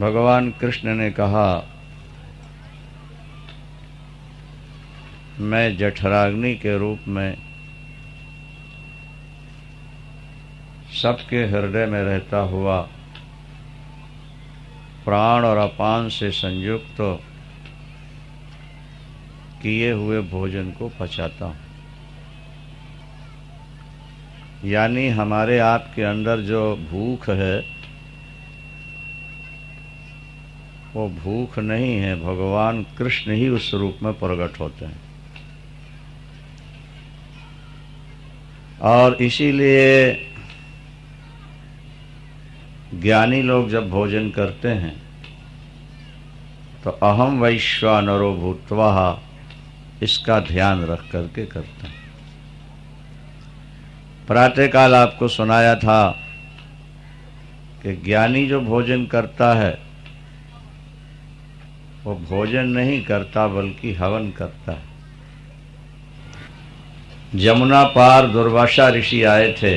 भगवान कृष्ण ने कहा, मैं जठराग्नि के रूप में सबके हृदय में रहता हुआ प्राण और अपान से संयुक्त किए हुए भोजन को पचाता हूँ। यानी हमारे आपके अंदर जो भूख है वो भूख नहीं है, भगवान कृष्ण ही उस रूप में प्रकट होते हैं। और इसीलिए ज्ञानी लोग जब भोजन करते हैं तो अहम वैश्वानरो भूत्वा इसका ध्यान रख करके करते हैं। प्रातःकाल आपको सुनाया था कि ज्ञानी जो भोजन करता है वो भोजन नहीं करता बल्कि हवन करता है। जमुना पार दुर्वासा ऋषि आए थे।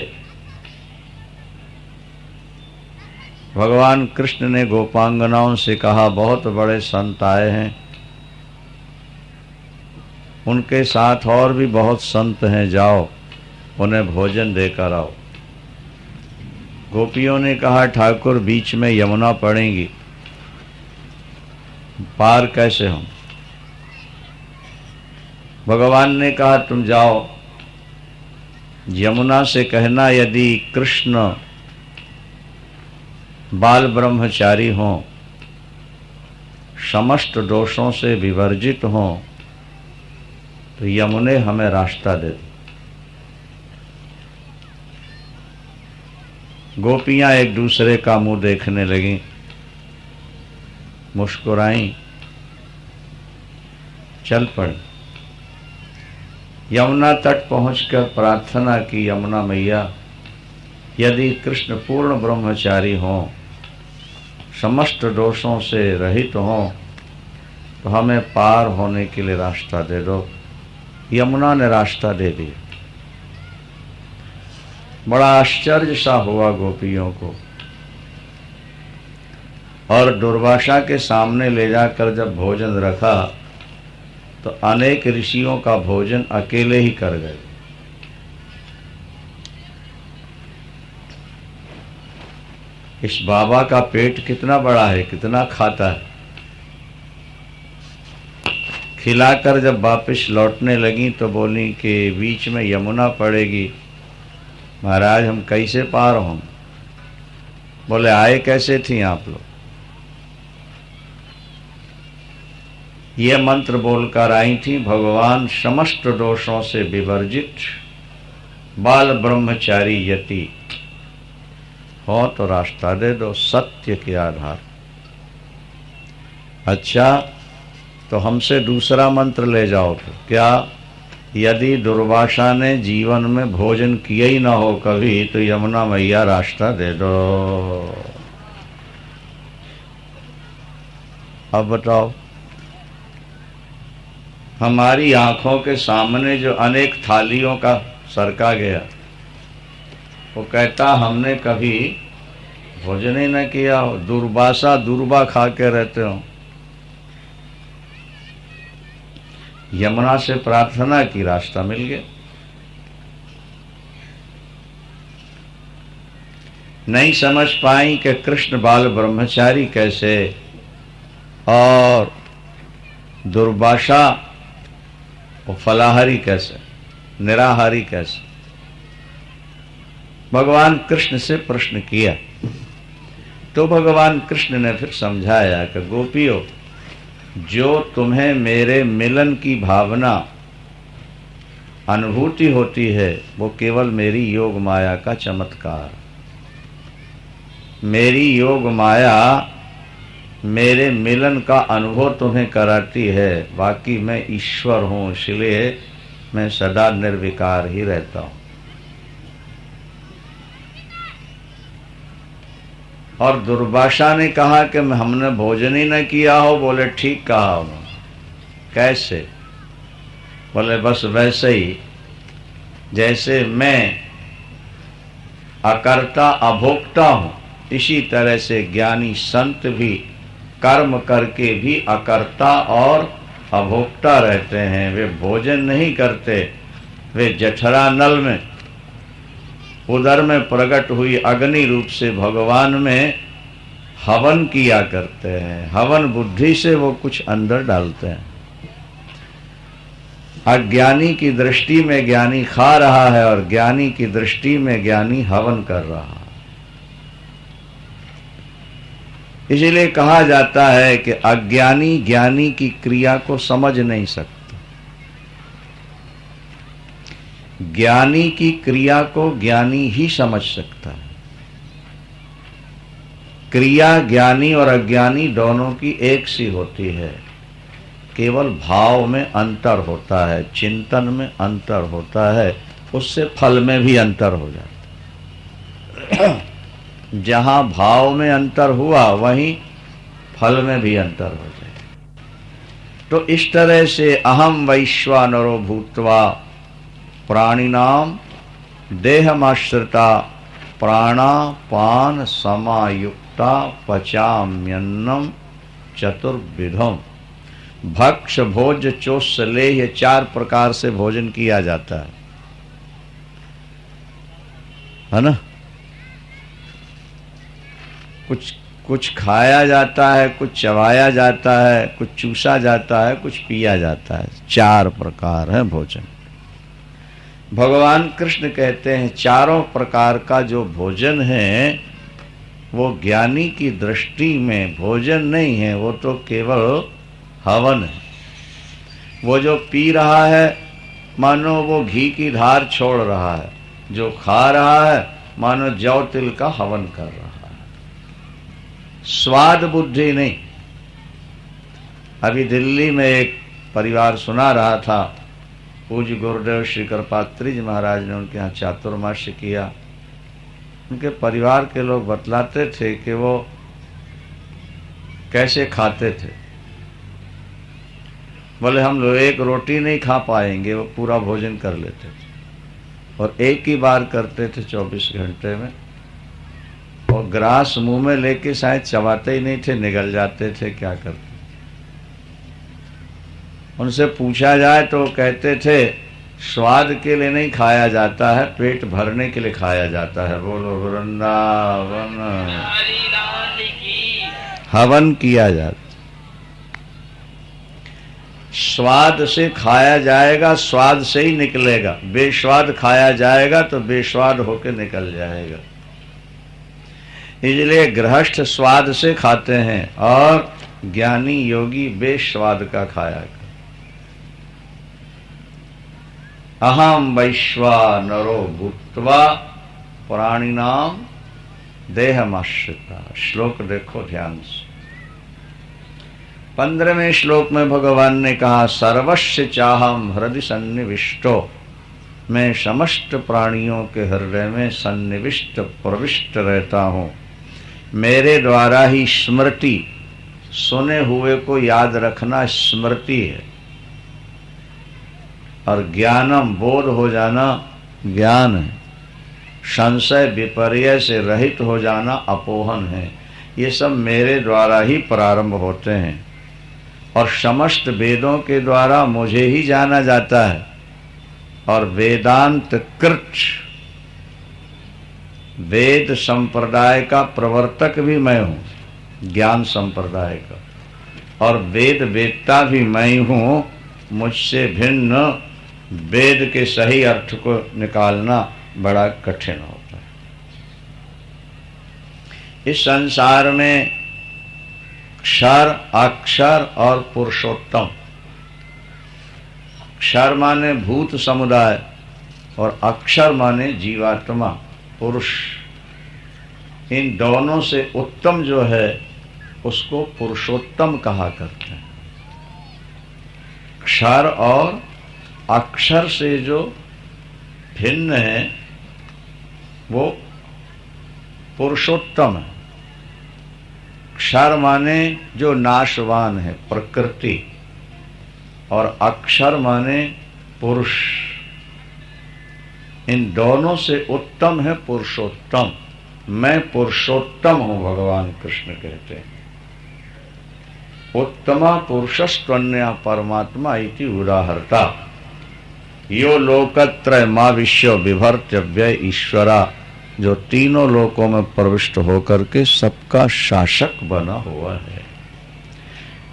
भगवान कृष्ण ने गोपांगनाओं से कहा, बहुत बड़े संत आए हैं, उनके साथ और भी बहुत संत हैं, जाओ उन्हें भोजन देकर आओ। गोपियों ने कहा, ठाकुर बीच में यमुना पड़ेगी, पार कैसे हों? भगवान ने कहा, तुम जाओ यमुना से कहना, यदि कृष्ण बाल ब्रह्मचारी हों, समस्त दोषों से विवर्जित हों, तो यमुने हमें रास्ता दे दो। गोपियां एक दूसरे का मुंह देखने लगीं, मुस्कुराईं, चल पड़ी। यमुना तट पहुंचकर प्रार्थना की, यमुना मैया यदि कृष्ण पूर्ण ब्रह्मचारी हों, समस्त दोषों से रहित हों, तो हमें पार होने के लिए रास्ता दे दो। यमुना ने रास्ता दे दिया। बड़ा आश्चर्य सा हुआ गोपियों को। और दुर्वासा के सामने ले जाकर जब भोजन रखा तो अनेक ऋषियों का भोजन अकेले ही कर गए। इस बाबा का पेट कितना बड़ा है, कितना खाता है। खिलाकर जब वापस लौटने लगी तो बोली कि बीच में यमुना पड़ेगी, महाराज हम कैसे पार हों? बोले, आए कैसे थी आप लोग? ये मंत्र बोलकर आई थी, भगवान समस्त दोषों से विवर्जित बाल ब्रह्मचारी यति हो तो रास्ता दे दो, सत्य के आधार। अच्छा, तो हमसे दूसरा मंत्र ले जाओ। तो क्या, यदि दुर्वासा ने जीवन में भोजन किया ही ना हो कभी, तो यमुना मैया रास्ता दे दो। अब बताओ, हमारी आंखों के सामने जो अनेक थालियों का सरका गया, वो कहता हमने कभी भोजन ही न किया हो, दुर्वासा दुर्बा खा के रहते हो। यमुना से प्रार्थना की, रास्ता मिल गया। नहीं समझ पाई कि कृष्ण बाल ब्रह्मचारी कैसे और दुर्वासा वो फलाहारी कैसे, निराहारी कैसे। भगवान कृष्ण से प्रश्न किया तो भगवान कृष्ण ने फिर समझाया कि गोपियों, जो तुम्हें मेरे मिलन की भावना अनुभूति होती है वो केवल मेरी योग माया का चमत्कार। मेरी योग माया मेरे मिलन का अनुभव तुम्हें कराती है, बाकी मैं ईश्वर हूँ, इसलिए मैं सदा निर्विकार ही रहता हूँ। और दुर्वासा ने कहा कि हमने भोजन ही न किया हो। बोले, ठीक कहा उन्होंने। कैसे? बोले, बस वैसे ही जैसे मैं अकर्ता अभोक्ता हूँ, इसी तरह से ज्ञानी संत भी कर्म करके भी अकर्ता और अभोक्ता रहते हैं। वे भोजन नहीं करते, वे जठरा नल में, उदर में प्रकट हुई अग्नि रूप से भगवान में हवन किया करते हैं। हवन बुद्धि से वो कुछ अंदर डालते हैं। अज्ञानी की दृष्टि में ज्ञानी खा रहा है और ज्ञानी की दृष्टि में ज्ञानी हवन कर रहा है। इसलिए कहा जाता है कि अज्ञानी ज्ञानी की क्रिया को समझ नहीं सकता, ज्ञानी की क्रिया को ज्ञानी ही समझ सकता है। क्रिया ज्ञानी और अज्ञानी दोनों की एक सी होती है, केवल भाव में अंतर होता है, चिंतन में अंतर होता है, उससे फल में भी अंतर हो जाता है। जहां भाव में अंतर हुआ वहीं फल में भी अंतर हो जाए। तो इस तरह से अहम वैश्वानरो भूत्वा प्राणिनाम देहमाश्रिता प्राणापान समायुक्ता पचाम्यन्नम चतुर्विधम। भक्ष भोज चोस्सले, ये 4 प्रकार से भोजन किया जाता है ना। कुछ खाया जाता है, कुछ चबाया जाता है, कुछ चूसा जाता है, कुछ पिया जाता है। 4 प्रकार है भोजन। भगवान कृष्ण कहते हैं चारों प्रकार का जो भोजन है वो ज्ञानी की दृष्टि में भोजन नहीं है, वो तो केवल हवन है। वो जो पी रहा है मानो वो घी की धार छोड़ रहा है, जो खा रहा है मानो जौ तिल का हवन कर रहा है। स्वाद बुद्धि नहीं। अभी दिल्ली में एक परिवार सुना रहा था, पूज्य गुरुदेव श्री कृपात्री जी महाराज ने उनके यहाँ चातुर्मास्य किया। उनके परिवार के लोग बतलाते थे कि वो कैसे खाते थे। बोले हम लोग एक रोटी नहीं खा पाएंगे, वो पूरा भोजन कर लेते थे और एक ही बार करते थे 24 घंटे में। और ग्रास मुंह में लेके शायद चबाते ही नहीं थे, निगल जाते थे, क्या करते। उनसे पूछा जाए तो कहते थे स्वाद के लिए नहीं खाया जाता है, पेट भरने के लिए खाया जाता है। बोलो वृंदावन। हवन किया जाता, स्वाद से खाया जाएगा, स्वाद से ही निकलेगा। बेस्वाद खाया जाएगा तो बेस्वाद होके निकल जाएगा। इसलिए गृहस्थ स्वाद से खाते हैं और ज्ञानी योगी बेस्वाद का खाया कर। अहम वैश्वानरो भूत्वा प्राणिनाम देहमाश्रिता। श्लोक देखो ध्यान से। 15वें श्लोक में भगवान ने कहा सर्वस्य चाहम हृदय सन्निविष्टो, मैं समस्त प्राणियों के हृदय में सन्निविष्ट प्रविष्ट रहता हूँ। मेरे द्वारा ही स्मृति, सुने हुए को याद रखना स्मृति है, और ज्ञानम बोध हो जाना ज्ञान है। संशय विपर्य से रहित हो जाना अपोहन है। ये सब मेरे द्वारा ही प्रारंभ होते हैं और समस्त वेदों के द्वारा मुझे ही जाना जाता है। और वेदांत कृत, वेद संप्रदाय का प्रवर्तक भी मैं हूँ, ज्ञान संप्रदाय का, और वेद वेदता भी मैं हूँ। मुझसे भिन्न वेद के सही अर्थ को निकालना बड़ा कठिन होता है। इस संसार में क्षर, अक्षर और पुरुषोत्तम। क्षर माने भूत समुदाय और अक्षर माने जीवात्मा, पुरुष। इन दोनों से उत्तम जो है उसको पुरुषोत्तम कहा करते हैं। क्षर और अक्षर से जो भिन्न है वो पुरुषोत्तम है। क्षर माने जो नाशवान है, प्रकृति, और अक्षर माने पुरुष। इन दोनों से उत्तम है पुरुषोत्तम। मैं पुरुषोत्तम हूं, भगवान कृष्ण कहते हैं। उत्तमा पुरुषस्त्वन्या परमात्मा इति उदाहरता यो लोकत्रय मा विश्व विभर्त्य व्यय ईश्वरा, जो तीनों लोकों में प्रविष्ट होकर के सबका शासक बना हुआ है।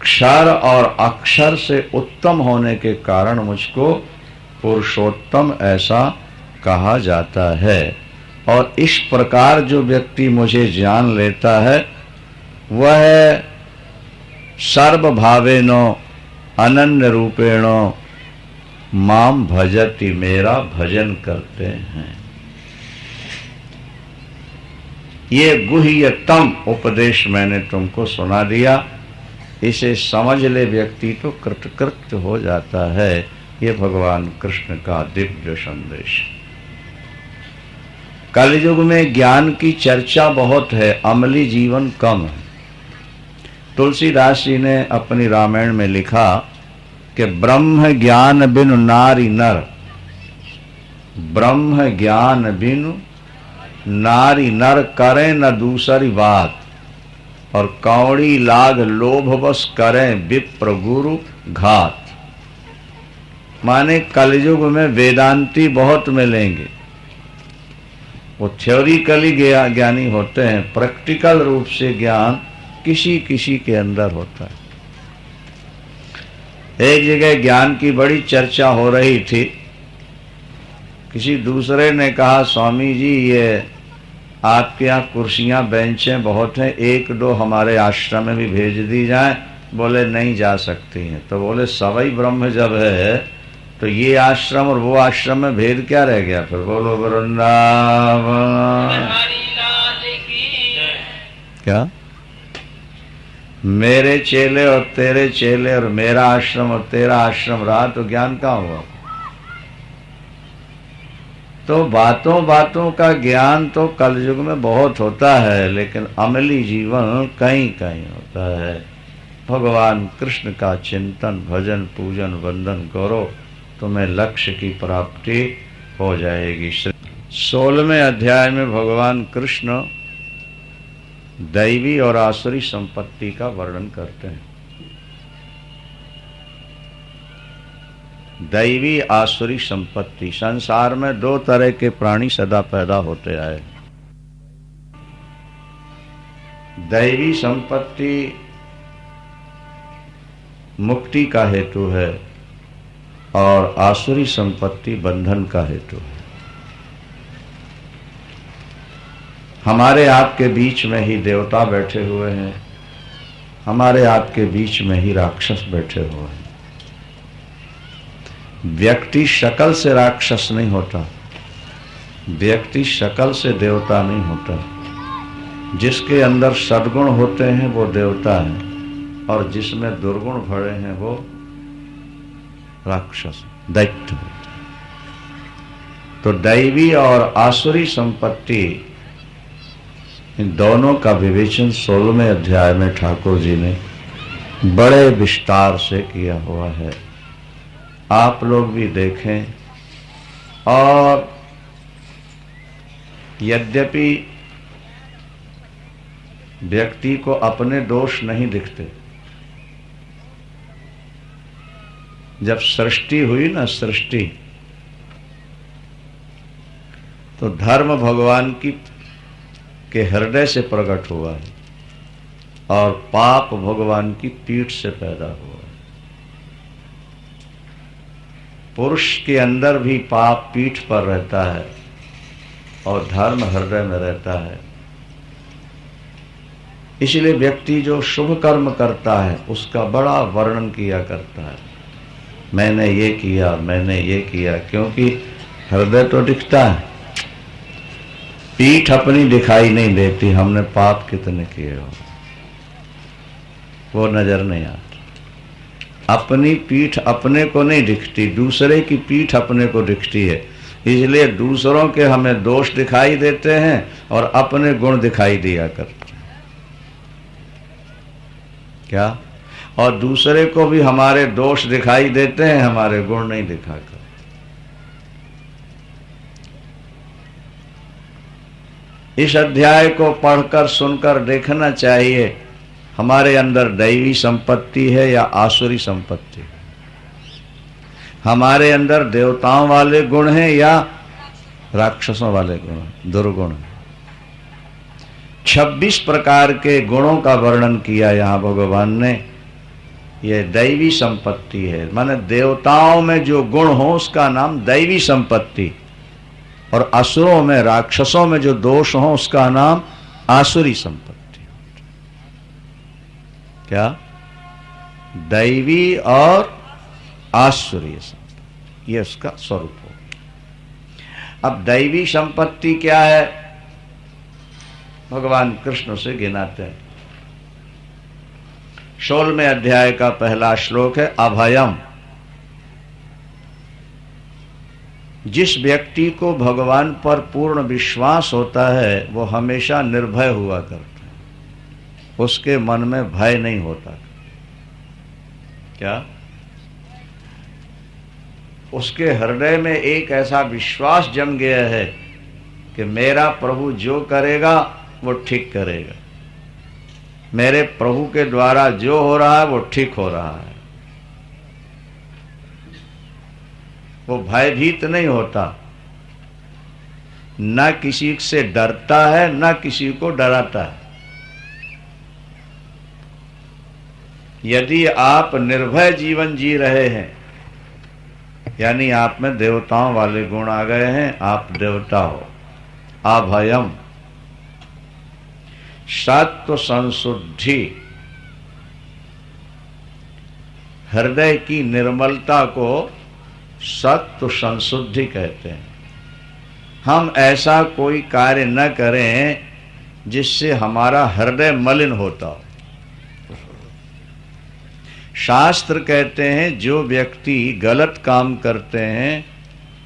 क्षर और अक्षर से उत्तम होने के कारण मुझको पुरुषोत्तम ऐसा कहा जाता है। और इस प्रकार जो व्यक्ति मुझे जान लेता है वह सर्वभावेनो अनन्य रूपेणो माम भजति, मेरा भजन करते हैं। ये गुह्यतम उपदेश मैंने तुमको सुना दिया, इसे समझ ले व्यक्ति तो कृतकृत्य हो जाता है। ये भगवान कृष्ण का दिव्य संदेश। कलयुग में ज्ञान की चर्चा बहुत है, अमली जीवन कम है। तुलसीदास जी ने अपनी रामायण में लिखा कि ब्रह्म ज्ञान बिनु नारी नर, ब्रह्म ज्ञान बिनु नारी नर करे न दूसरी बात, और कौड़ी लाग लोभ बस करें विप्र गुरु घात। माने कलयुग में वेदांती बहुत मिलेंगे, वो थ्योरिकली ज्ञानी होते हैं, प्रैक्टिकल रूप से ज्ञान किसी किसी के अंदर होता है। एक जगह ज्ञान की बड़ी चर्चा हो रही थी, किसी दूसरे ने कहा स्वामी जी ये आपके यहाँ कुर्सियां बेंचें बहुत हैं, एक दो हमारे आश्रम में भी भेज दी जाएं। बोले नहीं जा सकती हैं। तो बोले सवई ब्रह्म जब है तो ये आश्रम और वो आश्रम में भेद क्या रह गया? फिर बोलो वृंदावन। क्या मेरे चेले और तेरे चेले और मेरा आश्रम और तेरा आश्रम रहा तो ज्ञान कहाँ हुआ? तो बातों बातों का ज्ञान तो कलयुग में बहुत होता है, लेकिन अमली जीवन कहीं कहीं होता है। भगवान कृष्ण का चिंतन भजन पूजन वंदन करो, तुम्हें लक्ष्य की प्राप्ति हो जाएगी। 16वें अध्याय में भगवान कृष्ण दैवी और आसुरी संपत्ति का वर्णन करते हैं। दैवी आसुरी संपत्ति। संसार में दो तरह के प्राणी सदा पैदा होते आए। दैवी संपत्ति मुक्ति का हेतु है और आसुरी संपत्ति बंधन का हेतु है। हमारे आपके बीच में ही देवता बैठे हुए हैं, हमारे आपके बीच में ही राक्षस बैठे हुए हैं। व्यक्ति शक्ल से राक्षस नहीं होता, व्यक्ति शक्ल से देवता नहीं होता। जिसके अंदर सद्गुण होते हैं वो देवता है, और जिसमें दुर्गुण भरे हैं वो राक्षस दैत्य। तो दैवी और आसुरी संपत्ति, इन दोनों का विवेचन 16वें अध्याय में ठाकुर जी ने बड़े विस्तार से किया हुआ है। आप लोग भी देखें। और यद्यपि व्यक्ति को अपने दोष नहीं दिखते, जब सृष्टि हुई ना, सृष्टि, तो धर्म भगवान की के हृदय से प्रकट हुआ है और पाप भगवान की पीठ से पैदा हुआ है। पुरुष के अंदर भी पाप पीठ पर रहता है और धर्म हृदय में रहता है। इसलिए व्यक्ति जो शुभ कर्म करता है उसका बड़ा वर्णन किया करता है, मैंने ये किया, मैंने ये किया, क्योंकि हृदय तो दिखता है, पीठ अपनी दिखाई नहीं देती। हमने पाप कितने किए हो वो नजर नहीं आता। अपनी पीठ अपने को नहीं दिखती, दूसरे की पीठ अपने को दिखती है। इसलिए दूसरों के हमें दोष दिखाई देते हैं और अपने गुण दिखाई दिया करते हैं। क्या? और दूसरे को भी हमारे दोष दिखाई देते हैं, हमारे गुण नहीं दिखाकर। इस अध्याय को पढ़कर सुनकर देखना चाहिए। हमारे अंदर दैवी संपत्ति है या आसुरी संपत्ति? हमारे अंदर देवताओं वाले गुण हैं या राक्षसों वाले गुण, दुर्गुण? 26 प्रकार के गुणों का वर्णन किया यहां भगवान ने। यह दैवी संपत्ति है, माने देवताओं में जो गुण हो उसका नाम दैवी संपत्ति, और असुरों में, राक्षसों में जो दोष हो उसका नाम आसुरी संपत्ति। क्या? दैवी और आसुरी संपत्ति, ये उसका स्वरूप हो। अब दैवी संपत्ति क्या है? भगवान कृष्ण से गिनाते हैं। 16वें अध्याय का पहला श्लोक है अभयम। जिस व्यक्ति को भगवान पर पूर्ण विश्वास होता है वो हमेशा निर्भय हुआ करता है, उसके मन में भय नहीं होता। क्या? उसके हृदय में एक ऐसा विश्वास जम गया है कि मेरा प्रभु जो करेगा वो ठीक करेगा, मेरे प्रभु के द्वारा जो हो रहा है वो ठीक हो रहा है। वो भयभीत नहीं होता, न किसी से डरता है न किसी को डराता है। यदि आप निर्भय जीवन जी रहे हैं, यानी आप में देवताओं वाले गुण आ गए हैं, आप देवता हो। अभयम, सत्व संशुद्धि, हृदय की निर्मलता को सत्व संशुद्धि कहते हैं। हम ऐसा कोई कार्य न करें जिससे हमारा हृदय मलिन होता हो। शास्त्र कहते हैं जो व्यक्ति गलत काम करते हैं,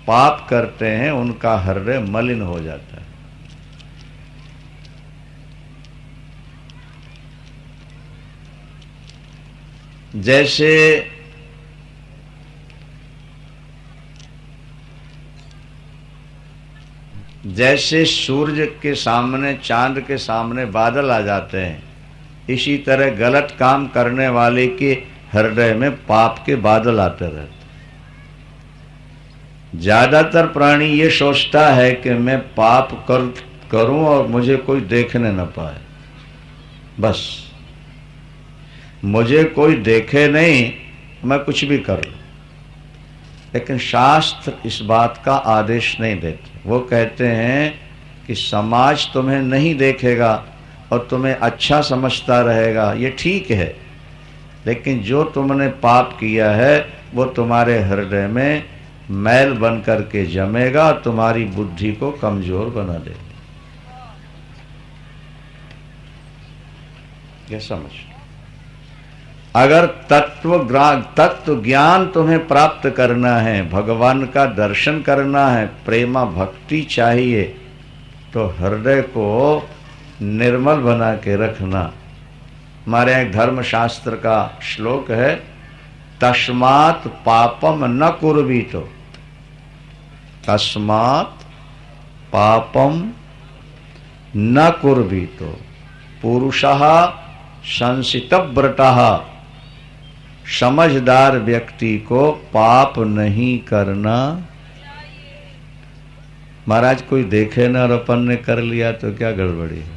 पाप करते हैं, उनका हृदय मलिन हो जाता है। जैसे सूर्य के सामने, चांद के सामने बादल आ जाते हैं, इसी तरह गलत काम करने वाले के हृदय में पाप के बादल आते रहते। ज्यादातर प्राणी ये सोचता है कि मैं पाप करूं और मुझे कोई देखने न पाए, बस मुझे कोई देखे नहीं, मैं कुछ भी कर लूं। लेकिन शास्त्र इस बात का आदेश नहीं देते। वो कहते हैं कि समाज तुम्हें नहीं देखेगा और तुम्हें अच्छा समझता रहेगा, ये ठीक है, लेकिन जो तुमने पाप किया है वो तुम्हारे हृदय में मैल बन करके जमेगा और तुम्हारी बुद्धि को कमजोर बना देगा। ये समझ। अगर तत्व ज्ञान तुम्हें प्राप्त करना है, भगवान का दर्शन करना है, प्रेमा भक्ति चाहिए, तो हृदय को निर्मल बना के रखना। हमारे यहाँ एक धर्मशास्त्र का श्लोक है, तस्मात् पापम न कुर्वीतो, तस्मात् पापम न कुर्वीतो, पुरुषः संसितव्रतः, समझदार व्यक्ति को पाप नहीं करना। महाराज कोई देखे ना और अपन ने कर लिया तो क्या गड़बड़ी है?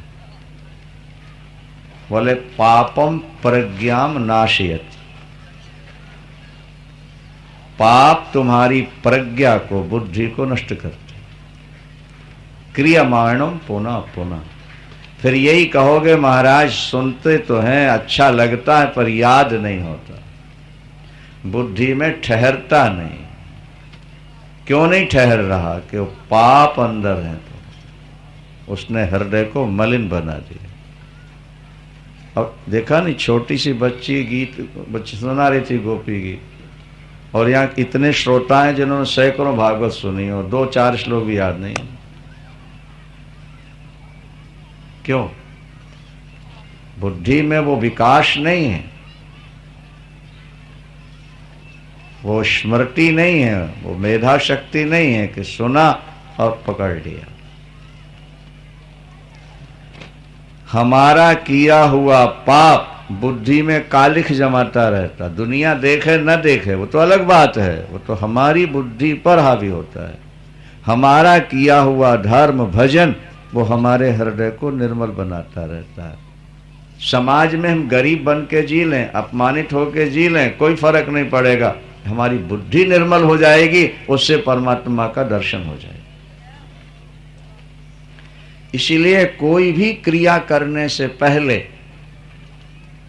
बोले पापम प्रज्ञाम नाशयत, पाप तुम्हारी प्रज्ञा को, बुद्धि को नष्ट करते। क्रियमाणम पुनः पुनः। फिर यही कहोगे महाराज सुनते तो हैं, अच्छा लगता है, पर याद नहीं होता, बुद्धि में ठहरता नहीं। क्यों नहीं ठहर रहा? कि वो पाप अंदर है, तो उसने हृदय को मलिन बना दिया। अब देखा नहीं, छोटी सी बच्ची बच्ची सुना रही थी गोपी गीत, और यहाँ इतने श्रोता हैं जिन्होंने सैकड़ों भागवत सुनी और 2-4 श्लोक भी याद नहीं। क्यों? बुद्धि में वो विकास नहीं है, वो स्मृति नहीं है, वो मेधा शक्ति नहीं है कि सुना और पकड़ लिया। हमारा किया हुआ पाप बुद्धि में कालिख जमाता रहता, दुनिया देखे न देखे वो तो अलग बात है, वो तो हमारी बुद्धि पर हावी होता है। हमारा किया हुआ धर्म भजन वो हमारे हृदय को निर्मल बनाता रहता है। समाज में हम गरीब बन के जी लें, अपमानित होकर जी लें, कोई फर्क नहीं पड़ेगा, हमारी बुद्धि निर्मल हो जाएगी, उससे परमात्मा का दर्शन हो जाएगा। इसीलिए कोई भी क्रिया करने से पहले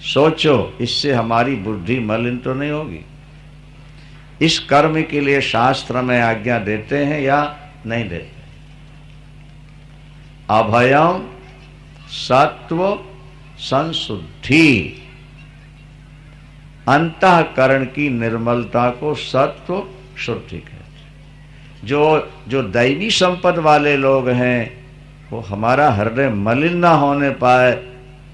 सोचो इससे हमारी बुद्धि मलिन तो नहीं होगी। इस कर्म के लिए शास्त्र में आज्ञा देते हैं या नहीं देते? अभयम सत्व संशुद्धि, अंतःकरण की निर्मलता को सत्व शुद्धि कहते हैं। जो दैवी संपद वाले लोग हैं वो हमारा हृदय मलिन ना होने पाए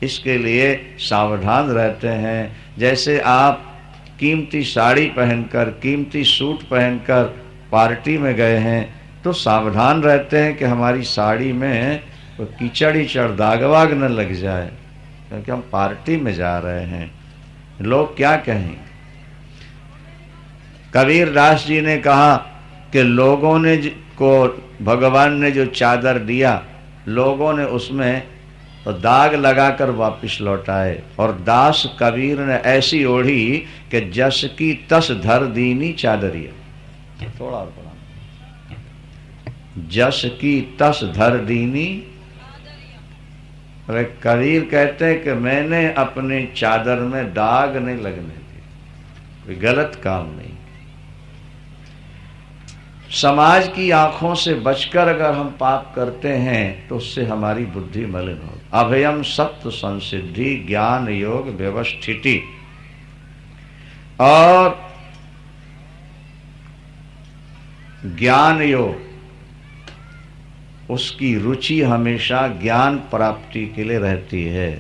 इसके लिए सावधान रहते हैं। जैसे आप कीमती साड़ी पहनकर, कीमती सूट पहनकर पार्टी में गए हैं तो सावधान रहते हैं कि हमारी साड़ी में कोई कीचड़ दाग वाग न लग जाए, क्योंकि हम पार्टी में जा रहे हैं, लोग क्या कहेंगे। कबीर दास जी ने कहा कि लोगों ने को भगवान ने जो चादर दिया, लोगों ने उसमें तो दाग लगाकर वापस लौटाए, और दास कबीर ने ऐसी ओढ़ी कि जस की तस धर दीनी चादरिया। थोड़ा और पढ़ा, जस की तस धर दीनी। अरे कबीर कहते हैं कि मैंने अपने चादर में दाग नहीं लगने दिए, कोई गलत काम नहीं। समाज की आंखों से बचकर अगर हम पाप करते हैं तो उससे हमारी बुद्धि मलिन होगी। अभयम सत्व संसिद्धि ज्ञान योग व्यवस्थिति, और ज्ञान योग उसकी रुचि हमेशा ज्ञान प्राप्ति के लिए रहती है,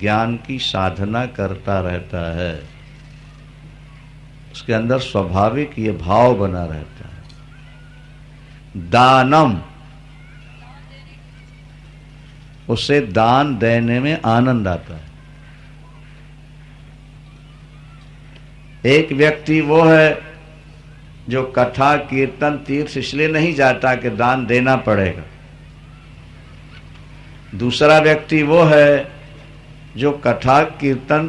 ज्ञान की साधना करता रहता है, उसके अंदर स्वाभाविक ये भाव बना रहता है। दानम, उसे दान देने में आनंद आता है। एक व्यक्ति वो है जो कथा कीर्तन तीर्थ इसलिए नहीं जाता कि दान देना पड़ेगा। दूसरा व्यक्ति वो है जो कथा कीर्तन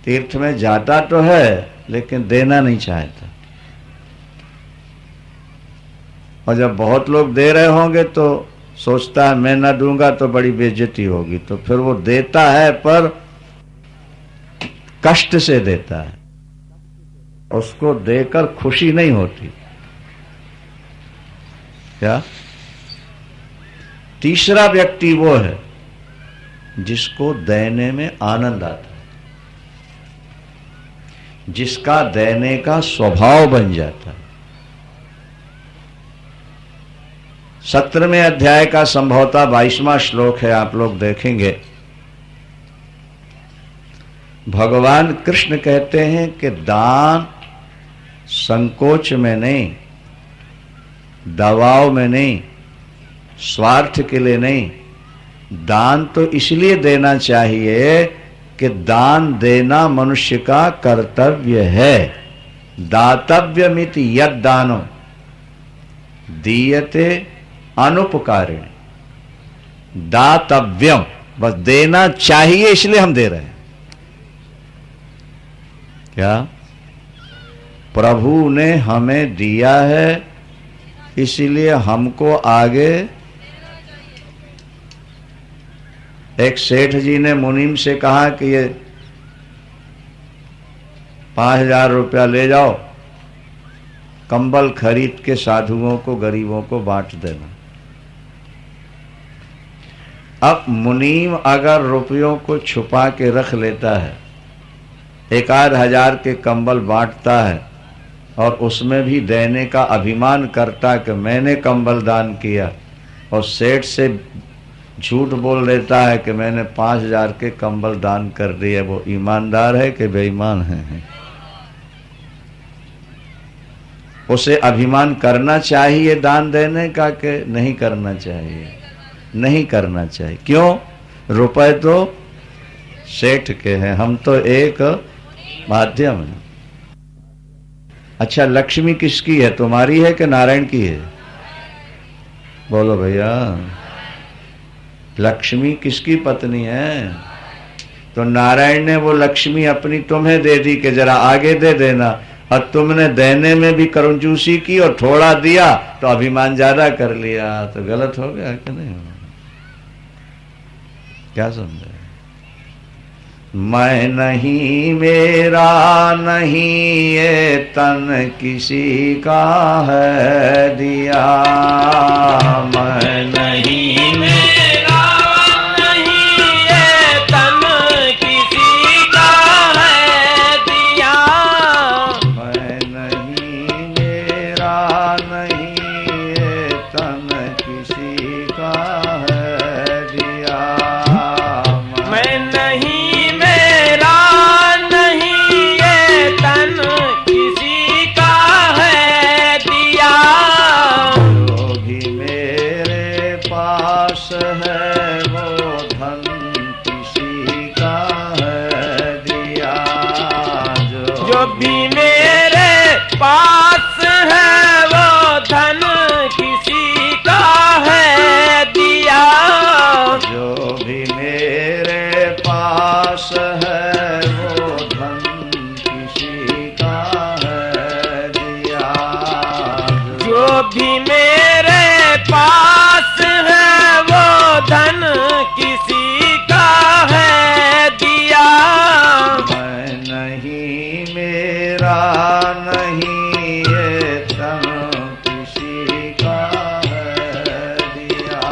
तीर्थ में जाता तो है लेकिन देना नहीं चाहता, और जब बहुत लोग दे रहे होंगे तो सोचता है मैं ना दूंगा तो बड़ी बेइज्जती होगी, तो फिर वो देता है पर कष्ट से देता है, उसको देकर खुशी नहीं होती। क्या? तीसरा व्यक्ति वो है जिसको देने में आनंद आता है, जिसका देने का स्वभाव बन जाता है। 17वें अध्याय का संभवतः 22वां श्लोक है, आप लोग देखेंगे। भगवान कृष्ण कहते हैं कि दान संकोच में नहीं, दबाव में नहीं, स्वार्थ के लिए नहीं, दान तो इसलिए देना चाहिए कि दान देना मनुष्य का कर्तव्य है। दातव्यमिति यद दानो दीयते अनुपकारिणी, दातव्यम, बस देना चाहिए इसलिए हम दे रहे हैं। क्या? प्रभु ने हमें दिया है इसीलिए हमको आगे। एक सेठ जी ने मुनीम से कहा कि ये 5000 रुपया ले जाओ, कंबल खरीद के साधुओं को, गरीबों को बांट देना। अब मुनीम अगर रुपयों को छुपा के रख लेता है, 1000 के कंबल बांटता है और उसमें भी देने का अभिमान करता कि मैंने कंबल दान किया, और सेठ से झूठ बोल देता है कि मैंने 5000 के कंबल दान कर दिए, वो ईमानदार है कि बेईमान है? उसे अभिमान करना चाहिए दान देने का कि नहीं करना चाहिए? नहीं करना चाहिए। क्यों? रुपए तो सेठ के हैं, हम तो एक माध्यम है। अच्छा, लक्ष्मी किसकी है, तुम्हारी है कि नारायण की है? बोलो भैया, लक्ष्मी किसकी पत्नी है? तो नारायण ने वो लक्ष्मी अपनी तुम्हें दे दी कि जरा आगे दे देना, और तुमने देने में भी कंजूसी की और थोड़ा दिया तो अभिमान ज्यादा कर लिया, तो गलत हो गया कि नहीं? क्या समझे? मैं नहीं, मेरा नहीं, ये तन किसी का है दिया। मैं नहीं, मेरा नहीं, ये तन किसी का है दिया। मैं नहीं, मेरा नहीं, ये तन किसी का है दिया। मैं नहीं, मेरा नहीं, ये तन किसी का है दिया। जो भी मेरे पास है वो धन किसी का है दिया। जो भी मेरे पास है वो धन किसी का है दिया। जो भी मेरे पास है वो धन किसी का है दिया। जो भी मेरे पास है वो धन किसी का है दिया। मैं नहीं, मेरा नहीं, ये तन किसी का है दिया।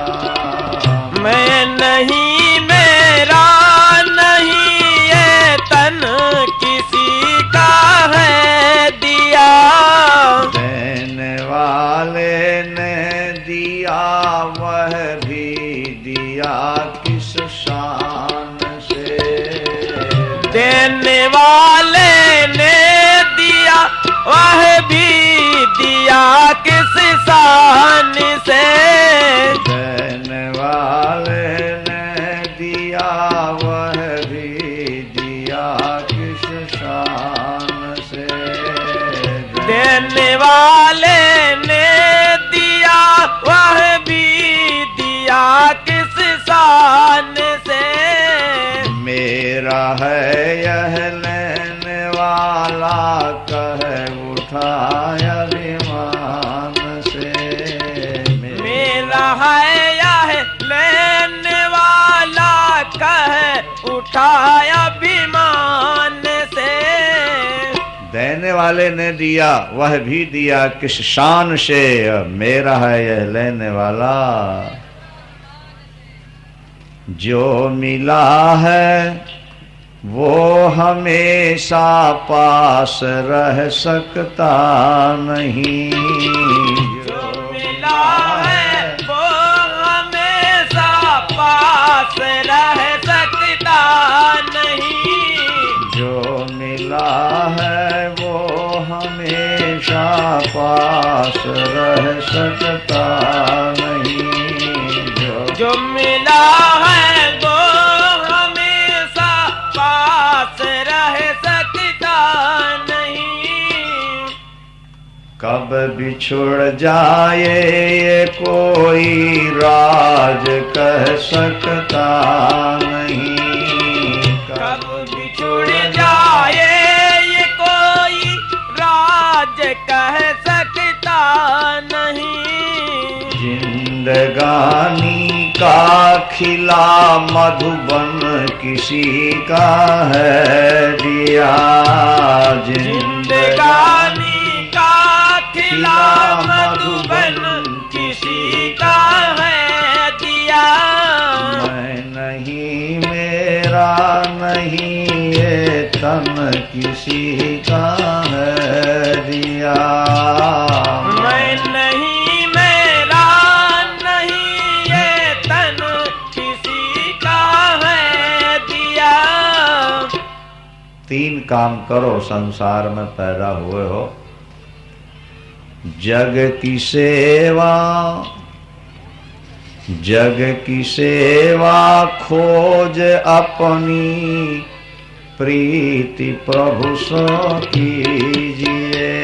मैं नहीं, मेरा नहीं, ये तन किसी का है दिया। देने वाले ने दिया वह भी दिया किस शान से। देने वाले ने दिया वह भी दिया किस शान से। देने वाले ने दिया वह भी दिया किस शान से। देने वाले ने दिया वह भी दिया किस शान से। मेरा है यह लेने वाला कह उठाया विमान से। मेरा है यह लेने वाला कह उठाया विमान से। देने वाले ने दिया वह भी दिया किस शान से। मेरा है यह लेने वाला, जो मिला है वो हमेशा पास रह सकता नहीं। जो मिला है वो हमेशा पास रह सकता नहीं। जो मिला है वो हमेशा पास रह सकता नहीं। जो मिला है वो हमेशा पास रह सकता नहीं। कब बिछुड़ जाए ये कोई राज कह सकता नहीं। कब बिछुड़ जाए ये कोई राज कह सकता नहीं। जिंदगानी का खिला मधुबन किसी का है दिया। जिंदगानी का खिला मधुबन किसी का है दिया। मैं नहीं, मेरा नहीं, ये तन किसी का है दिया। मैं नहीं, मेरा नहीं, ये तन किसी का है दिया। तीन काम करो संसार में पैदा हुए हो। जग की सेवा, जग की सेवा खोज अपनी, प्रीति प्रभु सो कीजिए।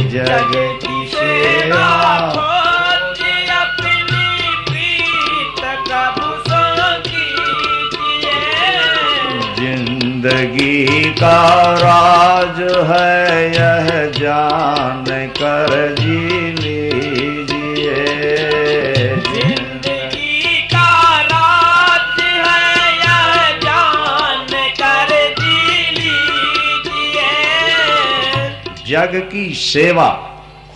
जग की सेवा खोज अपनी, प्रीत प्रभु सो कीजिए। जिंदगी का राज है यह जान कर जी लीजिए। जिंदगी का राज है यह जान कर जी लीजिए। जग की सेवा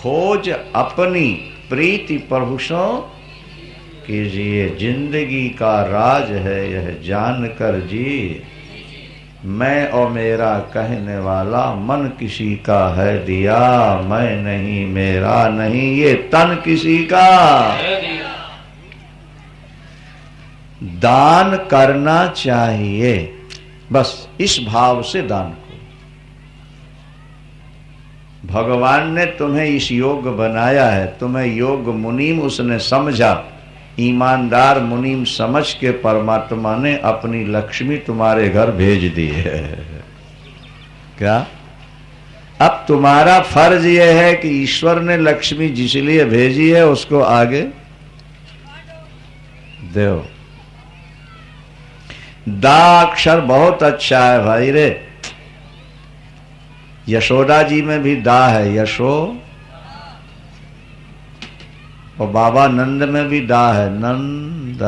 खोज अपनी, प्रीति प्रभु सो कीजिए। जिंदगी का राज है यह जान कर जी। मैं और मेरा कहने वाला मन किसी का है दिया, मैं नहीं मेरा नहीं ये तन किसी का। दान करना चाहिए, बस इस भाव से दान करो। भगवान ने तुम्हें इस योग बनाया है, तुम्हें योग मुनीम उसने समझा। ईमानदार मुनीम समझ के परमात्मा ने अपनी लक्ष्मी तुम्हारे घर भेज दी है। क्या? अब तुम्हारा फर्ज यह है कि ईश्वर ने लक्ष्मी जिस लिए भेजी है उसको आगे दो। दा अक्षर बहुत अच्छा है भाई रे। यशोदा जी में भी दा है, यशो। और बाबा नंद में भी दा है, नंद।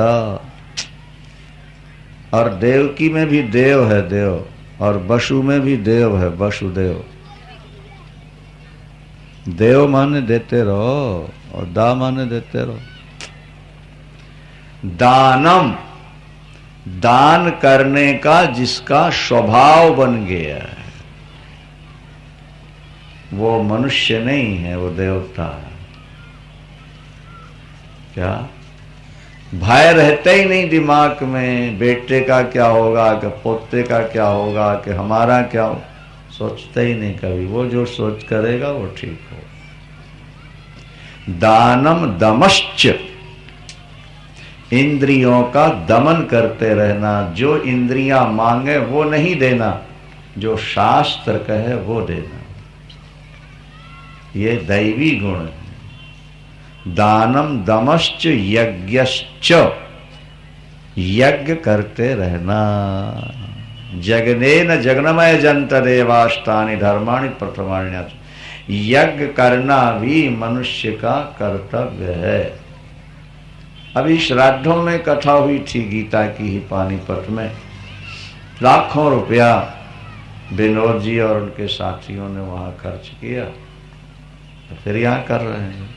और देवकी में भी देव है, देव। और बसु में भी देव है, वसुदेव। देव माने देते रहो और दा माने देते रहो। दानम, दान करने का जिसका स्वभाव बन गया है वो मनुष्य नहीं है, वो देवता है। क्या? भय रहते ही नहीं दिमाग में, बेटे का क्या होगा, कि पोते का क्या होगा, कि हमारा क्या हो, सोचते ही नहीं कभी। वो जो सोच करेगा वो ठीक हो। दानम दमश्च, इंद्रियों का दमन करते रहना। जो इंद्रियां मांगे वो नहीं देना, जो शास्त्र कहे वो देना। ये दैवी गुण है। दानम दमश्च यज्ञश्च, यज्ञ करते रहना। जगनेन जगनमय जंत देवाष्टानि धर्माणि प्रथमान्यत्। यज्ञ करना भी मनुष्य का कर्तव्य है। अभी श्राद्धों में कथा हुई थी गीता की ही पानीपत में। लाखों रुपया विनोद जी और उनके साथियों ने वहां खर्च किया, तो फिर यहाँ कर रहे हैं।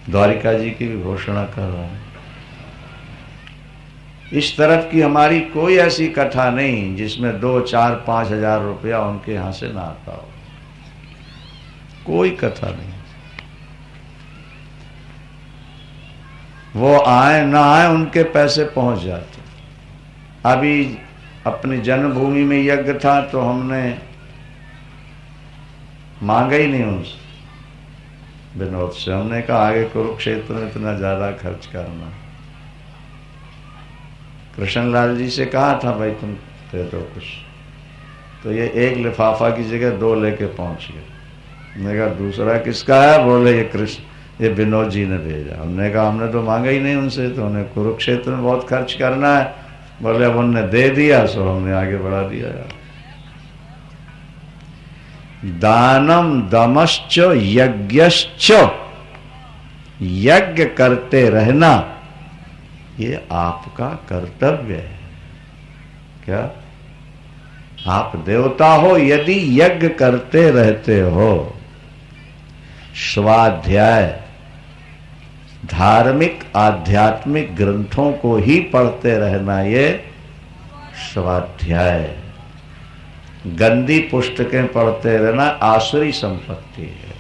द्वारिका जी की भी घोषणा कर रहे हैं। इस तरफ की हमारी कोई ऐसी कथा नहीं जिसमें 2, 4, 5 हजार रुपया उनके यहां से ना आता हो। कोई कथा नहीं। वो आए ना आए उनके पैसे पहुंच जाते। अभी अपनी जन्मभूमि में यज्ञ था तो हमने मांगा ही नहीं उनसे, विनोद से। हमने कहा आगे कुरुक्षेत्र में इतना ज्यादा खर्च करना। कृष्णलाल जी से कहा था भाई तुम दे दो कुछ, तो ये 1 लिफाफा की जगह 2 लेके पहुंच गए। हमने कहा दूसरा किसका है? बोले ये कृष्ण, ये विनोद जी ने भेजा। हमने कहा हमने तो मांगा ही नहीं उनसे, तो उन्हें कुरुक्षेत्र में बहुत खर्च करना है। बोले अब उनने दे दिया सो हमने आगे बढ़ा दिया। दानम दमश्च यज्ञश्च, यज्ञ करते रहना ये आपका कर्तव्य है। क्या? आप देवता हो यदि यज्ञ करते रहते हो। स्वाध्याय, धार्मिक आध्यात्मिक ग्रंथों को ही पढ़ते रहना ये स्वाध्याय। गंदी पुस्तकें पढ़ते रहना आसुरी संपत्ति है।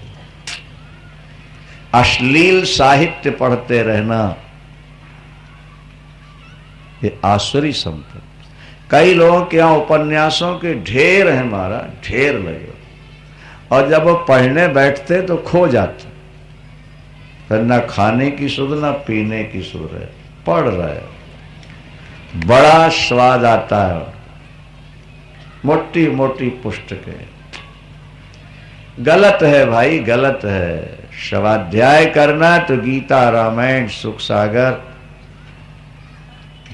अश्लील साहित्य पढ़ते रहना ये आसुरी संपत्ति। कई लोगों के यहाँ उपन्यासों के ढेर है, हमारा ढेर लगे, और जब वो पढ़ने बैठते तो खो जाते। फिर न खाने की सुध न पीने की सुध है, पढ़ रहे, बड़ा स्वाद आता है, मोटी मोटी पुस्तकें। गलत है भाई, गलत है। स्वाध्याय करना तो गीता, रामायण, सुख सागर,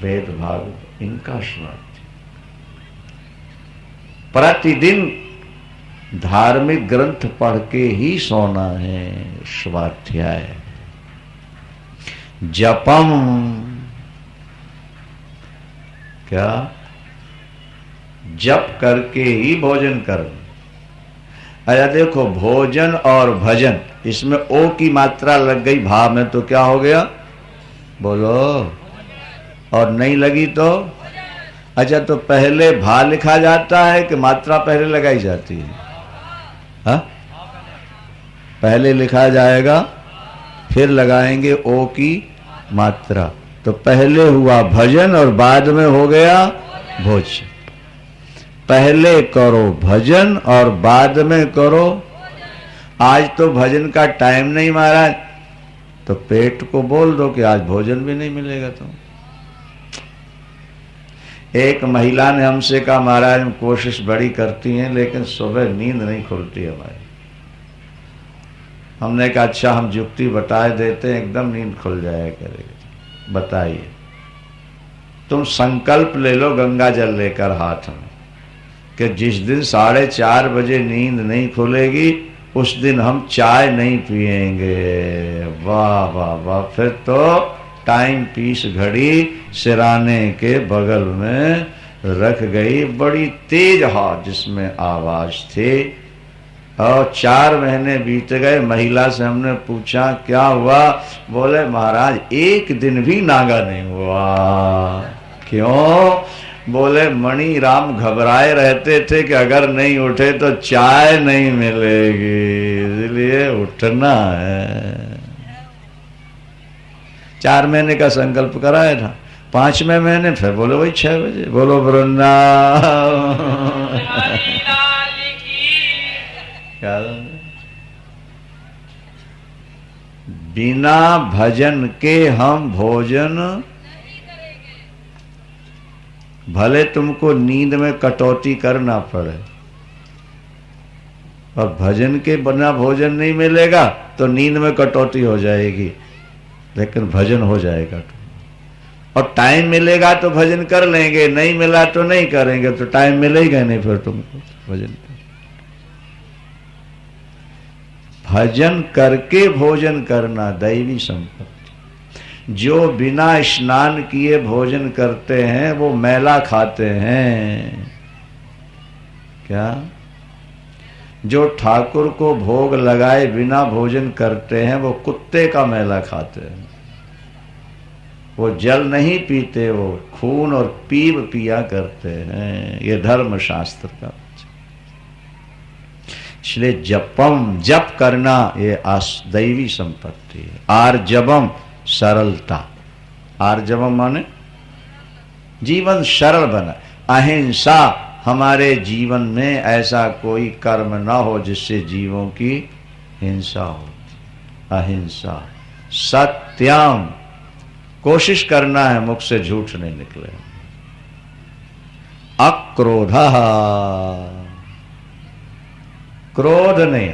वेद भागवत, इनका स्मरण। प्रतिदिन धार्मिक ग्रंथ पढ़ के ही सोना है। स्वाध्याय, जपम, क्या जप करके ही भोजन करना। अच्छा देखो, भोजन और भजन, इसमें ओ की मात्रा लग गई भा में तो क्या हो गया, बोलो, और नहीं लगी तो। अच्छा तो पहले भा लिखा जाता है कि मात्रा पहले लगाई जाती है? हाँ, पहले लिखा जाएगा, फिर लगाएंगे ओ की मात्रा। तो पहले हुआ भजन और बाद में हो गया भोजन। पहले करो भजन और बाद में करो। आज तो भजन का टाइम नहीं महाराज, तो पेट को बोल दो कि आज भोजन भी नहीं मिलेगा। तो एक महिला ने हमसे कहा, महाराज हम कोशिश बड़ी करती हैं लेकिन सुबह नींद नहीं खुलती हमारी। हमने कहा अच्छा हम युक्ति बता देते हैं, एकदम नींद खुल जाया करेगी। बताइए। तुम संकल्प ले लो गंगा जल लेकर हाथ में कि जिस दिन 4:30 बजे नींद नहीं खुलेगी उस दिन हम चाय नहीं पिएंगे। वाह वाह वाह, फिर तो टाइम पीस घड़ी सिराने के बगल में रख गई, बड़ी तेज हाथ जिसमें आवाज थी। और 4 महीने बीत गए। महिला से हमने पूछा क्या हुआ, बोले महाराज एक दिन भी नागा नहीं हुआ। क्यों? बोले मणि राम घबराए रहते थे कि अगर नहीं उठे तो चाय नहीं मिलेगी, इसलिए उठना है। 4 महीने का संकल्प कराया था, 5वें महीने फिर बोले वही 6 बजे। बोलो वृंदावन। बिना भजन के हम भोजन, भले तुमको नींद में कटौती करना पड़े, और भजन के बिना भोजन नहीं मिलेगा तो नींद में कटौती हो जाएगी, लेकिन भजन हो जाएगा। और टाइम मिलेगा तो भजन कर लेंगे, नहीं मिला तो नहीं करेंगे, तो टाइम मिलेगा नहीं फिर तुमको भजन कर। भजन करके भोजन करना दैवी संपत्ति। जो बिना स्नान किए भोजन करते हैं वो मैला खाते हैं। क्या? जो ठाकुर को भोग लगाए बिना भोजन करते हैं वो कुत्ते का मैला खाते हैं। वो जल नहीं पीते, वो खून और पीप पिया करते हैं। ये धर्म शास्त्र का। इसलिए जपम, जप करना ये दैवी संपत्ति है। आर्जवम, सरलता। आर्जवम माने जीवन सरल बना। अहिंसा, हमारे जीवन में ऐसा कोई कर्म न हो जिससे जीवों की हिंसा हो। अहिंसा। सत्यम, कोशिश करना है मुख से झूठ नहीं निकले। अक्रोधा, क्रोध नहीं।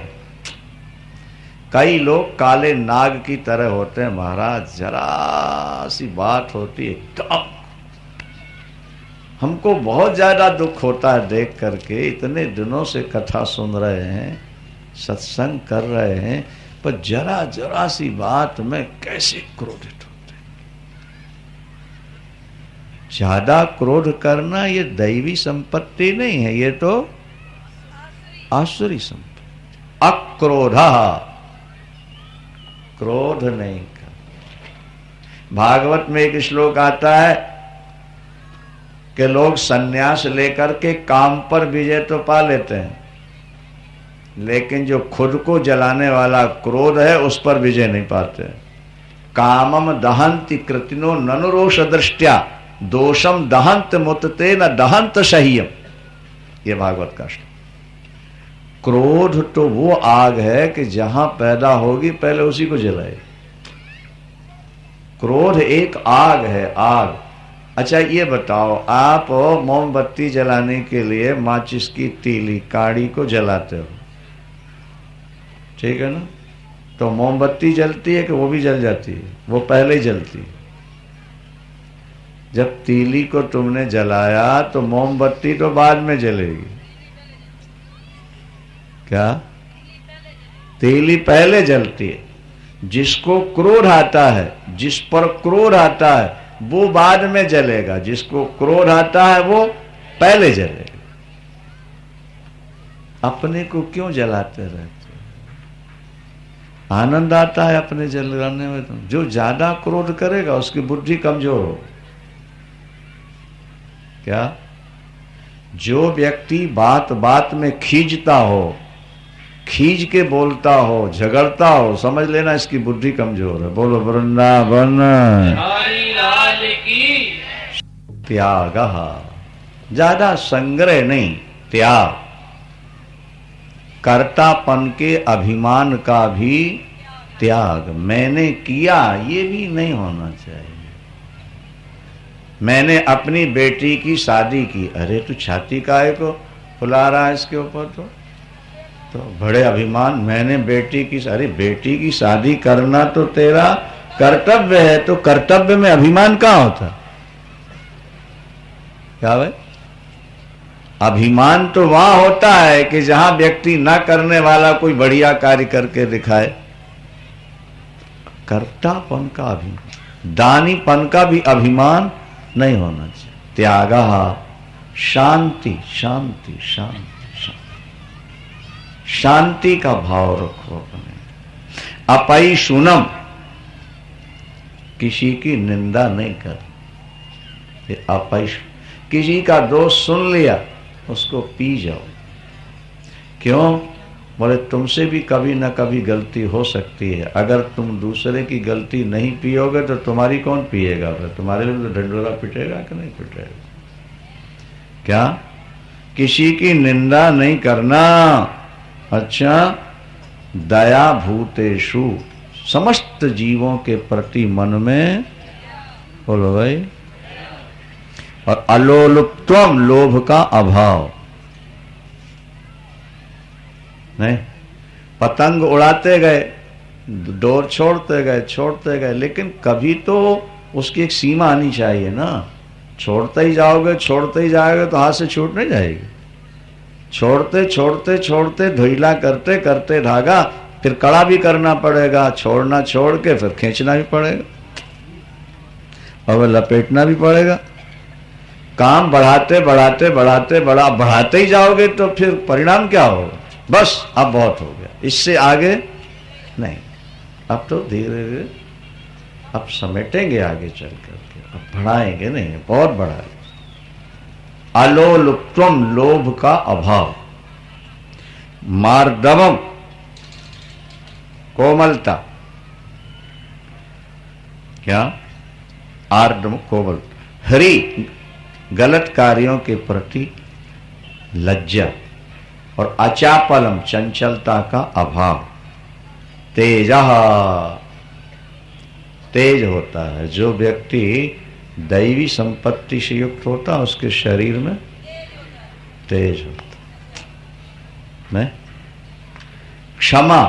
कई लोग काले नाग की तरह होते हैं महाराज, जरा सी बात होती है एकदम। हमको बहुत ज्यादा दुख होता है देख करके। इतने दिनों से कथा सुन रहे हैं, सत्संग कर रहे हैं, पर जरा जरा सी बात में कैसे क्रोधित होते हैं। ज्यादा क्रोध करना ये दैवी संपत्ति नहीं है, ये तो आसुरी संपत्ति। अक्रोधा, क्रोध नहीं कर। भागवत में एक श्लोक आता है कि लोग सन्यास लेकर के काम पर विजय तो पा लेते हैं, लेकिन जो खुद को जलाने वाला क्रोध है उस पर विजय नहीं पाते। कामम दहंति कृतिनो ननुरोष दृष्टया दोषम दहंत मुतते न दहंत सह्यम। ये भागवत का श्लोक। क्रोध तो वो आग है कि जहां पैदा होगी पहले उसी को जलाए। क्रोध एक आग है, आग। अच्छा ये बताओ, आप मोमबत्ती जलाने के लिए माचिस की तीली काड़ी को जलाते हो, ठीक है ना? तो मोमबत्ती जलती है कि वो भी जल जाती है? वो पहले ही जलती है। जब तीली को तुमने जलाया तो मोमबत्ती तो बाद में जलेगी। क्या? तीली पहले जलती है। जिसको क्रोध आता है, जिस पर क्रोध आता है वो बाद में जलेगा, जिसको क्रोध आता है वो पहले जलेगा। अपने को क्यों जलाते रहते? आनंद आता है अपने जलाने में। तो जो ज्यादा क्रोध करेगा उसकी बुद्धि कमजोर हो। क्या? जो व्यक्ति बात बात में खींचता हो, खींच के बोलता हो, झगड़ता हो, समझ लेना इसकी बुद्धि कमजोर है। बोलो वृंदावन हरि लाल की। त्याग, ज्यादा संग्रह नहीं, त्याग। कर्तापन के अभिमान का भी त्याग। मैंने किया ये भी नहीं होना चाहिए। मैंने अपनी बेटी की शादी की, अरे तू छाती काहे को फुला रहा है इसके ऊपर? तो बड़े अभिमान, मैंने बेटी की, अरे बेटी की शादी करना तो तेरा कर्तव्य है, तो कर्तव्य में अभिमान कहाँ होता? क्या भाई? अभिमान तो वहां होता है कि जहां व्यक्ति ना करने वाला कोई बढ़िया कार्य करके दिखाए। कर्तापन का अभिमान, दानीपन का भी अभिमान नहीं होना चाहिए। त्यागा, शांति शांति शांति, शांति का भाव रखो अपने। अपैशुनम, किसी की निंदा नहीं कर। ये अपैश, किसी का दोष सुन लिया उसको पी जाओ। क्यों? बोले तुमसे भी कभी ना कभी गलती हो सकती है। अगर तुम दूसरे की गलती नहीं पियोगे तो तुम्हारी कौन पिएगा? तुम्हारे लिए तो ढंढोरा पिटेगा कि नहीं पिटेगा? क्या? किसी की निंदा नहीं करना। अच्छा, दया भूतेषु, समस्त जीवों के प्रति मन में, बोलो भाई। और अलोलुप्त्वम, लोभ का अभाव नहीं। पतंग उड़ाते गए, डोर छोड़ते गए, लेकिन कभी तो उसकी एक सीमा आनी चाहिए ना। छोड़ते ही जाओगे तो हाथ से छूट नहीं जाएगी। छोड़ते धुइला करते धागा, फिर कड़ा भी करना पड़ेगा। छोड़ना छोड़ के फिर खींचना भी पड़ेगा और लपेटना भी पड़ेगा। काम बढ़ाते ही जाओगे तो फिर परिणाम क्या होगा? बस अब बहुत हो गया, इससे आगे नहीं। अब तो धीरे धीरे अब समेटेंगे आगे चल करके, अब बढ़ाएंगे नहीं, बहुत बढ़ाएंगे। अलोलुप्त्वम, लोभ का अभाव। मार्दवम, कोमलता। क्या? आर्दम, कोमलता। हरि, गलत कार्यों के प्रति लज्जा। और अचापलम, चंचलता का अभाव। तेजः, तेज होता है। जो व्यक्ति दैवी संपत्ति से युक्त होता है उसके शरीर में तेज होता है। क्षमा,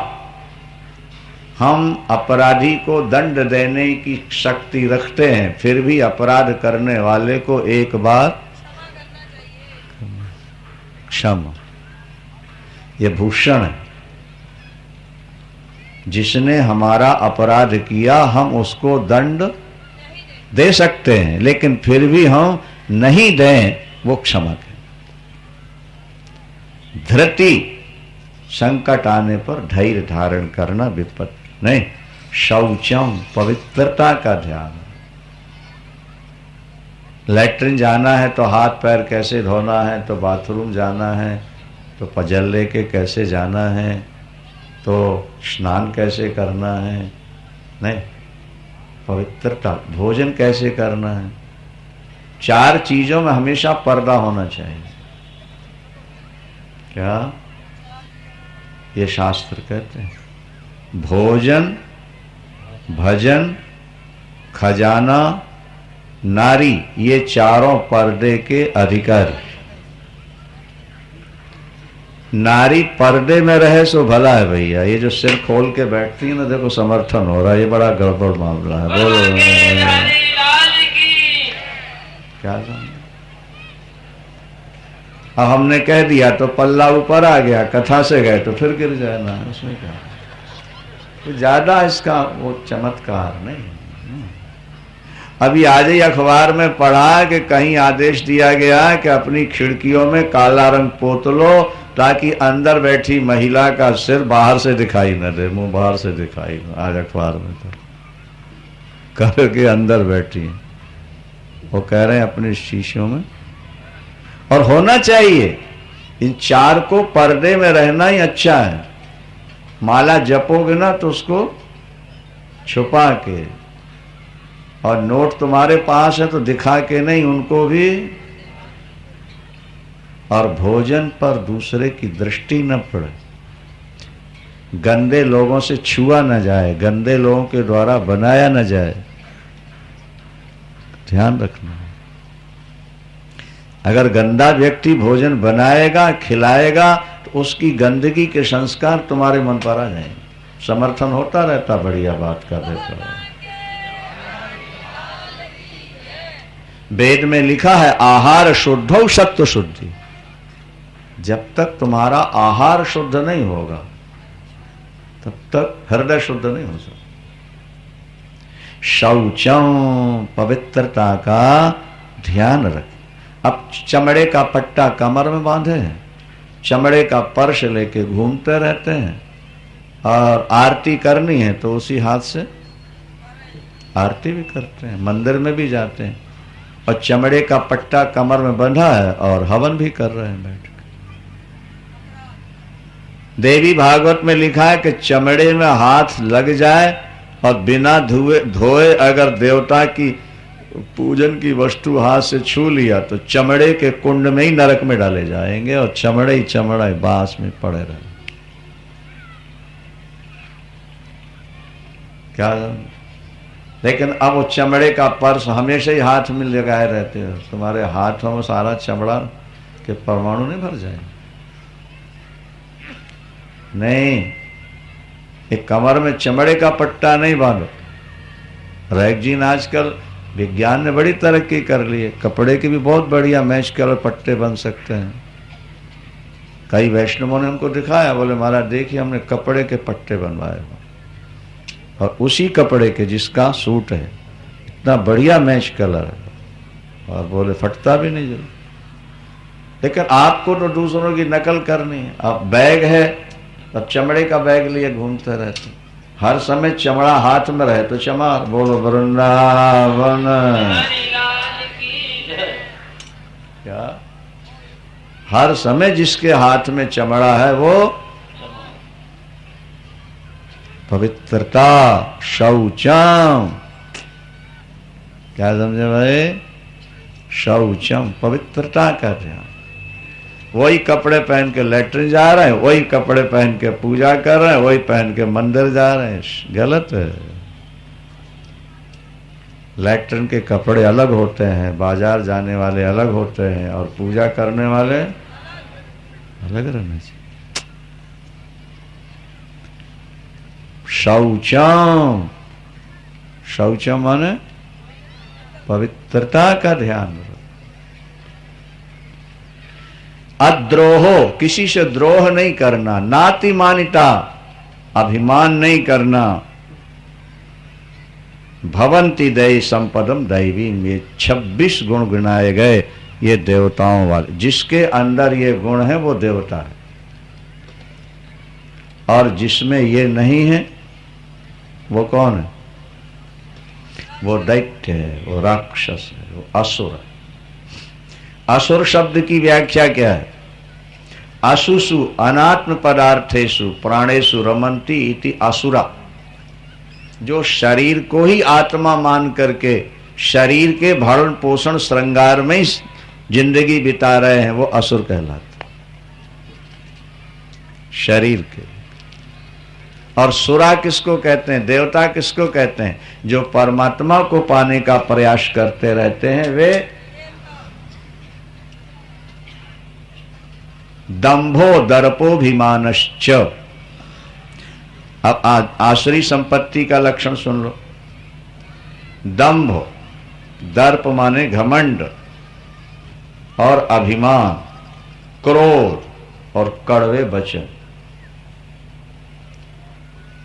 हम अपराधी को दंड देने की शक्ति रखते हैं, फिर भी अपराध करने वाले को एक बार क्षमा, ये भूषण है। जिसने हमारा अपराध किया हम उसको दंड दे सकते हैं, लेकिन फिर भी हम नहीं दें, वो क्षमा करें। धृति, संकट आने पर धैर्य धारण करना, विपत्ति नहीं। शौचम, पवित्रता का ध्यान। लैट्रिन जाना है तो हाथ पैर कैसे धोना है, तो बाथरूम जाना है तो पजल्ले के कैसे जाना है, तो स्नान कैसे करना है, नहीं। पवित्रता, भोजन कैसे करना है। 4 चीजों में हमेशा पर्दा होना चाहिए। क्या? ये शास्त्र कहते हैं। भोजन, भजन, खजाना, नारी, ये चारों पर्दे के अधिकारी। नारी पर्दे में रहे सो भला है भैया। ये जो सिर खोल के बैठती है ना, देखो समर्थन हो रहा है, ये बड़ा गड़बड़ मामला है। बोलो क्या समझ? अब हमने कह दिया तो पल्ला ऊपर आ गया, कथा से गए तो फिर गिर जाना, उसमें क्या तो ज्यादा इसका वो चमत्कार नहीं। अभी आज ही अखबार में पढ़ा कि कहीं आदेश दिया गया कि अपनी खिड़कियों में काला रंग पोत लो ताकि अंदर बैठी महिला का सिर बाहर से दिखाई न दे, मुंह बाहर से दिखाई न। आज अखबार में तो करके अंदर बैठी वो कह रहे हैं अपने शीशों में। और होना चाहिए, इन चार को पर्दे में रहना ही अच्छा है। माला जपोगे ना तो उसको छुपा के, और नोट तुम्हारे पास है तो दिखा के नहीं, उनको भी। और भोजन पर दूसरे की दृष्टि न पड़े, गंदे लोगों से छुआ न जाए, गंदे लोगों के द्वारा बनाया न जाए, ध्यान रखना। अगर गंदा व्यक्ति भोजन बनाएगा, खिलाएगा, तो उसकी गंदगी के संस्कार तुम्हारे मन पर आ जाएंगे। समर्थन होता रहता, बढ़िया बात कर देता है। वेद में लिखा है आहार शुद्धौ सत्व शुद्धि। जब तक तुम्हारा आहार शुद्ध नहीं होगा तब तक हृदय शुद्ध नहीं हो सकता। शौचम, पवित्रता का ध्यान रख। अब चमड़े का पट्टा कमर में बांधे हैं, चमड़े का पर्स लेके घूमते रहते हैं, और आरती करनी है तो उसी हाथ से आरती भी करते हैं, मंदिर में भी जाते हैं, और चमड़े का पट्टा कमर में बंधा है और हवन भी कर रहे हैं बैठ के। देवी भागवत में लिखा है कि चमड़े में हाथ लग जाए और बिना धोए अगर देवता की पूजन की वस्तु हाथ से छू लिया तो चमड़े के कुंड में ही नरक में डाले जाएंगे, और चमड़े ही चमड़ा बांस में पड़े रहे। क्या? लेकिन अब वो चमड़े का पर्स हमेशा ही हाथ में लगाए रहते हो, तुम्हारे हाथों में सारा चमड़ा के परमाणु नहीं भर जाएंगे। नहीं, एक कमर में चमड़े का पट्टा नहीं बांधो। रैगजीन आजकल विज्ञान ने बड़ी तरक्की कर ली है, कपड़े के भी बहुत बढ़िया मैच कलर पट्टे बन सकते हैं। कई वैष्णवों ने हमको दिखाया, बोले महाराज देखिए हमने कपड़े के पट्टे बनवाए और उसी कपड़े के जिसका सूट है, इतना बढ़िया मैच कलर है, और बोले फटता भी नहीं जल्दी। लेकिन आपको तो दूसरों की नकल करनी है। अब बैग है, अब चमड़े का बैग लिए घूमते रहते, हर समय चमड़ा हाथ में रहे तो चमार। बोलो वृंदावन। क्या? हर समय जिसके हाथ में चमड़ा है वो पवित्रता, शौचम। क्या समझे भाई? शौचम, पवित्रता का ध्यान। वही कपड़े पहन के लेटरिन जा रहे हैं, वही कपड़े पहन के पूजा कर रहे हैं, वही पहन के मंदिर जा रहे हैं, गलत है। लेटरिन के कपड़े अलग होते हैं, बाजार जाने वाले अलग होते हैं, और पूजा करने वाले अलग रहने चाहिए। शौचम, शौचम माने पवित्रता का ध्यान रखो। अद्रोहो, किसी से द्रोह नहीं करना। नातिमानिता, अभिमान नहीं करना। भवंति दैवी संपदम दैवीम, ये 26 गुण गिनाए गए, ये देवताओं वाले। जिसके अंदर ये गुण है वो देवता है, और जिसमें ये नहीं है वो कौन है? वो दैत्य है, वो राक्षस है, वो असुर है। असुर शब्द की व्याख्या क्या है? असुसु अनात्म पदार्थेषु प्राणेषु रमन्ति इति असुरा। जो शरीर को ही आत्मा मान करके शरीर के भरण पोषण श्रृंगार में ही जिंदगी बिता रहे हैं, वो असुर कहलाते। शरीर के और सुरा किसको कहते हैं, देवता किसको कहते हैं? जो परमात्मा को पाने का प्रयास करते रहते हैं वे दंभो दर्पोभिमानश्च। अब आसुरी संपत्ति का लक्षण सुन लो। दंभ, दर्प माने घमंड, और अभिमान, क्रोध और कड़वे वचन।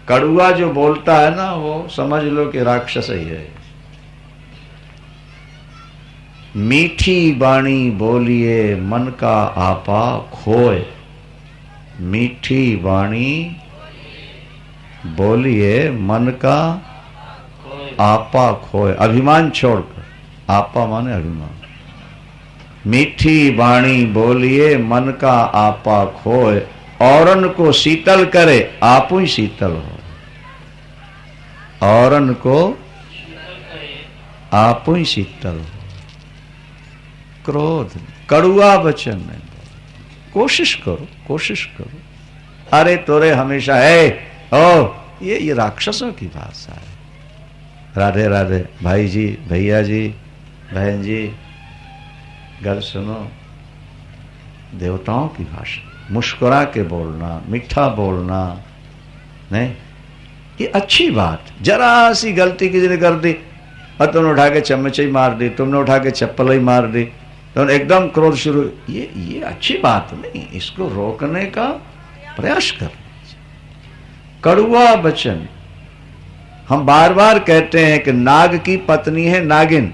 कड़ुआ जो बोलता है ना, वो समझ लो कि राक्षस ही है। मीठी बाणी बोलिए मन का आपा खोए। मीठी बाणी बोलिए मन का आपा खोए। अभिमान छोड़कर, आपा माने अभिमान। मीठी बाणी बोलिए मन का आपा खोए, औरन को शीतल करे आपू ही शीतल हो। औरन को आपू ही शीतल हो। क्रोध, कड़ुआ वचन नहीं बोलो। कोशिश करो, कोशिश करो। अरे तोरे हमेशा है ओ, ये राक्षसों की भाषा है। राधे राधे भाई जी, भैया जी, बहन जी, गल सुनो। देवताओं की भाषा, मुस्कुरा के बोलना, मीठा बोलना, नहीं ये अच्छी बात। जरा सी गलती किसी ने कर दी और तुमने उठा के चम्मच ही मार दी, तुमने उठा के चप्पल ही मार दी, तो एकदम क्रोध शुरू। ये अच्छी बात नहीं, इसको रोकने का प्रयास कर। कड़ुआ वचन, हम बार बार कहते हैं कि नाग की पत्नी है नागिन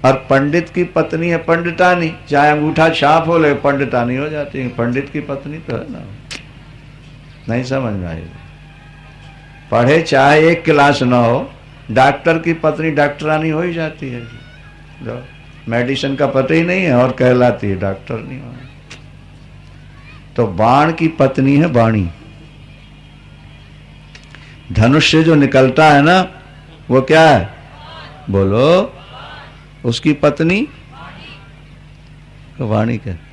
और पंडित की पत्नी है पंडितानी। चाहे अंगूठा छाप हो ले, पंडितानी हो जाती है। पंडित की पत्नी तो है ना, नहीं समझ में आई। पढ़े चाहे एक क्लास ना हो, डॉक्टर की पत्नी डॉक्टरानी हो ही जाती है। जो मेडिसिन का पता ही नहीं है और कहलाती है डॉक्टर नहीं हो। तो बाण की पत्नी है बाणी। धनुष से जो निकलता है ना, वो क्या है बोलो? उसकी पत्नी वाणी कहते हैं।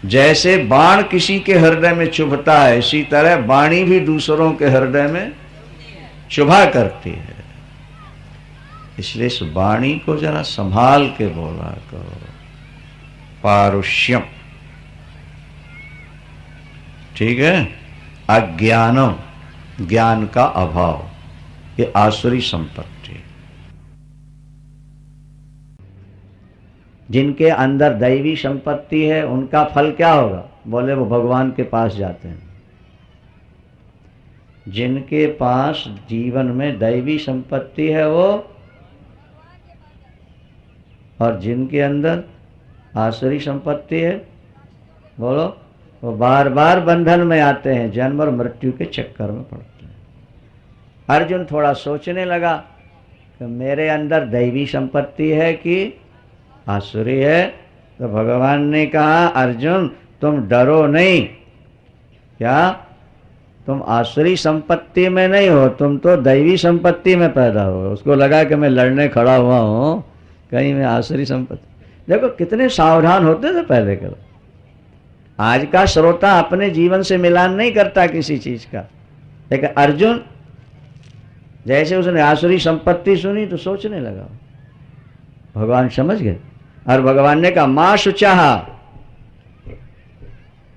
जैसे बाण किसी के हृदय में चुभता है, इसी तरह वाणी भी दूसरों के हृदय में चुभा करती है। इसलिए इस वाणी को जरा संभाल के बोला करो। पारुष्यम, ठीक है। अज्ञानम, ज्ञान का अभाव, ये आसुरी संपत्ति। जिनके अंदर दैवी संपत्ति है उनका फल क्या होगा? बोले वो भगवान के पास जाते हैं। जिनके पास जीवन में दैवी संपत्ति है वो, और जिनके अंदर आसुरी संपत्ति है, बोलो, वो बार बार बंधन में आते हैं, जन्म और मृत्यु के चक्कर में पड़ते हैं। अर्जुन थोड़ा सोचने लगा कि मेरे अंदर दैवी संपत्ति है कि आसुरी है। तो भगवान ने कहा, अर्जुन तुम डरो नहीं। क्या? तुम आसुरी संपत्ति में नहीं हो, तुम तो दैवी संपत्ति में पैदा हो। उसको लगा कि मैं लड़ने खड़ा हुआ हूँ, कहीं मैं आसुरी संपत्ति। देखो कितने सावधान होते थे पहले के लोग। आज का श्रोता अपने जीवन से मिलान नहीं करता किसी चीज का, लेकिन अर्जुन जैसे उसने आसुरी संपत्ति सुनी तो सोचने लगा। भगवान समझ गए और भगवान ने कहा मां शुचः।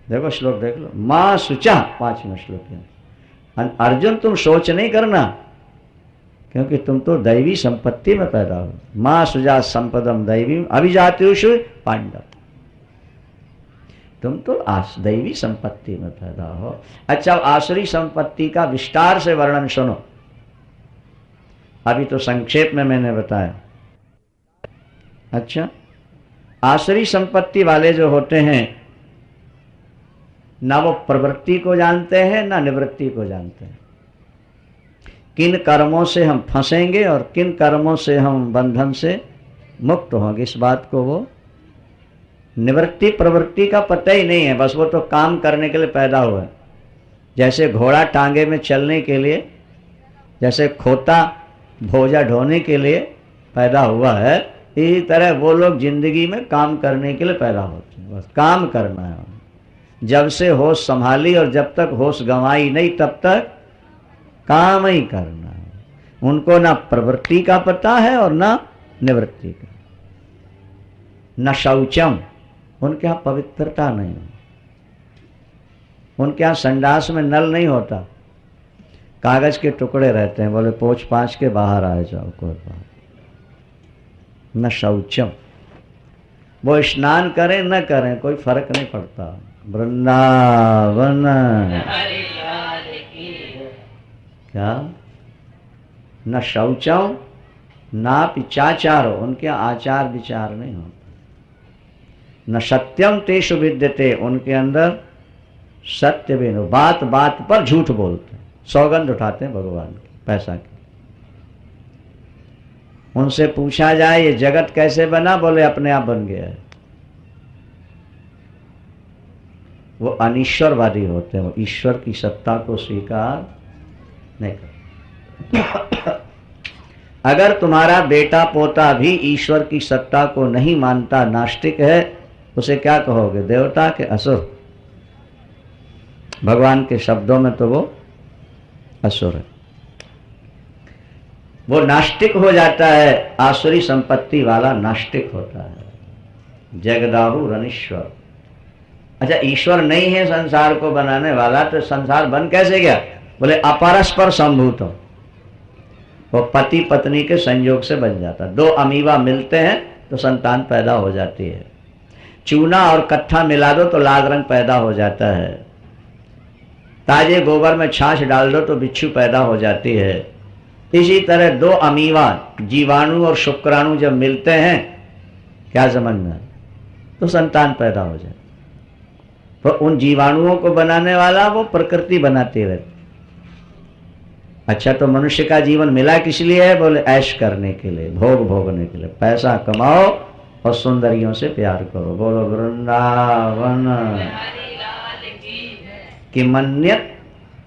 देखो श्लोक देख लो, मां शुचः, 5वें श्लोक है। अर्जुन तुम सोच नहीं करना, क्योंकि तुम तो दैवी संपत्ति में पैदा हो। मां सुजा संपदम दैवी अभिजात्युषु पांडव। तुम तो दैवी संपत्ति में पैदा हो। अच्छा, आसुरी संपत्ति का विस्तार से वर्णन सुनो। अभी तो संक्षेप में मैंने बताया। अच्छा, आसुरी संपत्ति वाले जो होते हैं ना वो प्रवृत्ति को जानते हैं ना निवृत्ति को जानते हैं। किन कर्मों से हम फंसेंगे और किन कर्मों से हम बंधन से मुक्त होंगे, इस बात को वो निवृत्ति प्रवृत्ति का पता ही नहीं है। बस वो तो काम करने के लिए पैदा हुआ है। जैसे घोड़ा टांगे में चलने के लिए, जैसे खोता भोजा ढोने के लिए पैदा हुआ है, इसी तरह वो लोग जिंदगी में काम करने के लिए पैदा होते हैं। बस काम करना है। जब से होश संभाली और जब तक होश गंवाई नहीं तब तक काम ही करना है। उनको ना प्रवृत्ति का पता है और ना निवृत्ति का। न शौचम, उनके यहाँ पवित्रता नहीं, उनके यहाँ संडास में नल नहीं होता, कागज के टुकड़े रहते हैं, बोले पोंछ पाछ के बाहर आ जाओ, कोई बात न शौचम। वो स्नान करें न करें कोई फर्क नहीं पड़ता। वृंदावन हरि लाल की क्या न शौचम ना पिचाचारो, उनके आचार विचार नहीं होता। न सत्यम तेषु विद्यते, उनके अंदर सत्य भी नहीं, बात बात पर झूठ बोलते हैं, सौगंध उठाते हैं भगवान की, पैसा की। उनसे पूछा जाए ये जगत कैसे बना, बोले अपने आप बन गया है। वो अनीश्वरवादी होते हैं, वो ईश्वर की सत्ता को स्वीकार नहीं करते। अगर तुम्हारा बेटा पोता भी ईश्वर की सत्ता को नहीं मानता, नास्तिक है, उसे क्या कहोगे, देवता के असुर? भगवान के शब्दों में तो वो असुर है। वो नास्तिक हो जाता है, आसुरी संपत्ति वाला नास्तिक होता है। जगदाहु रनीश्वर। अच्छा, ईश्वर नहीं है संसार को बनाने वाला, तो संसार बन कैसे गया? बोले अपरस्पर संभूत हो, वो पति पत्नी के संयोग से बन जाता। दो अमीबा मिलते हैं तो संतान पैदा हो जाती है। चूना और कट्ठा मिला दो तो लाल रंग पैदा हो जाता है। ताजे गोबर में छाछ डाल दो तो बिच्छू पैदा हो जाती है। इसी तरह दो अमीबा, जीवाणु और शुक्राणु जब मिलते हैं, क्या समझना, तो संतान पैदा हो जाए। तो उन जीवाणुओं को बनाने वाला वो प्रकृति बनाती रहती। अच्छा, तो मनुष्य का जीवन मिला किस लिए है? बोले ऐश करने के लिए, भोग भोगने के लिए। पैसा कमाओ और सुंदरियों से प्यार करो। बोलो वृंदावन हरि लाल की कि मन्यत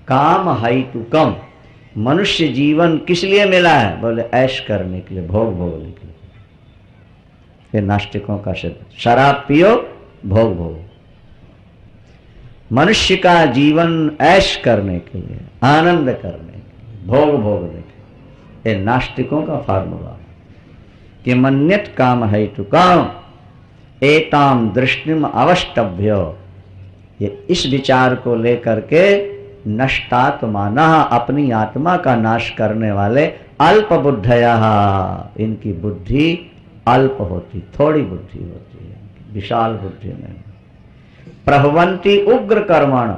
काम हेतुकम। मनुष्य जीवन किस लिए मिला है? बोले ऐश करने के लिए, भोग भोगने के लिए। ये नास्तिकों का शब्द। शराब पियो, भोग भोगो। मनुष्य का जीवन ऐश करने के लिए, आनंद करने के लिए, भोग भोगने के लिए। ये नास्तिकों का फार्मूला कि मन्यत काम हेतुकम एताम दृष्टिम अवष्टभ्य। ये इस विचार को लेकर के नष्टात्माना, अपनी आत्मा का नाश करने वाले, अल्प बुद्धया, इनकी बुद्धि अल्प होती, थोड़ी बुद्धि होती है, विशाल बुद्धि नहीं। प्रभवंती उग्र कर्मण,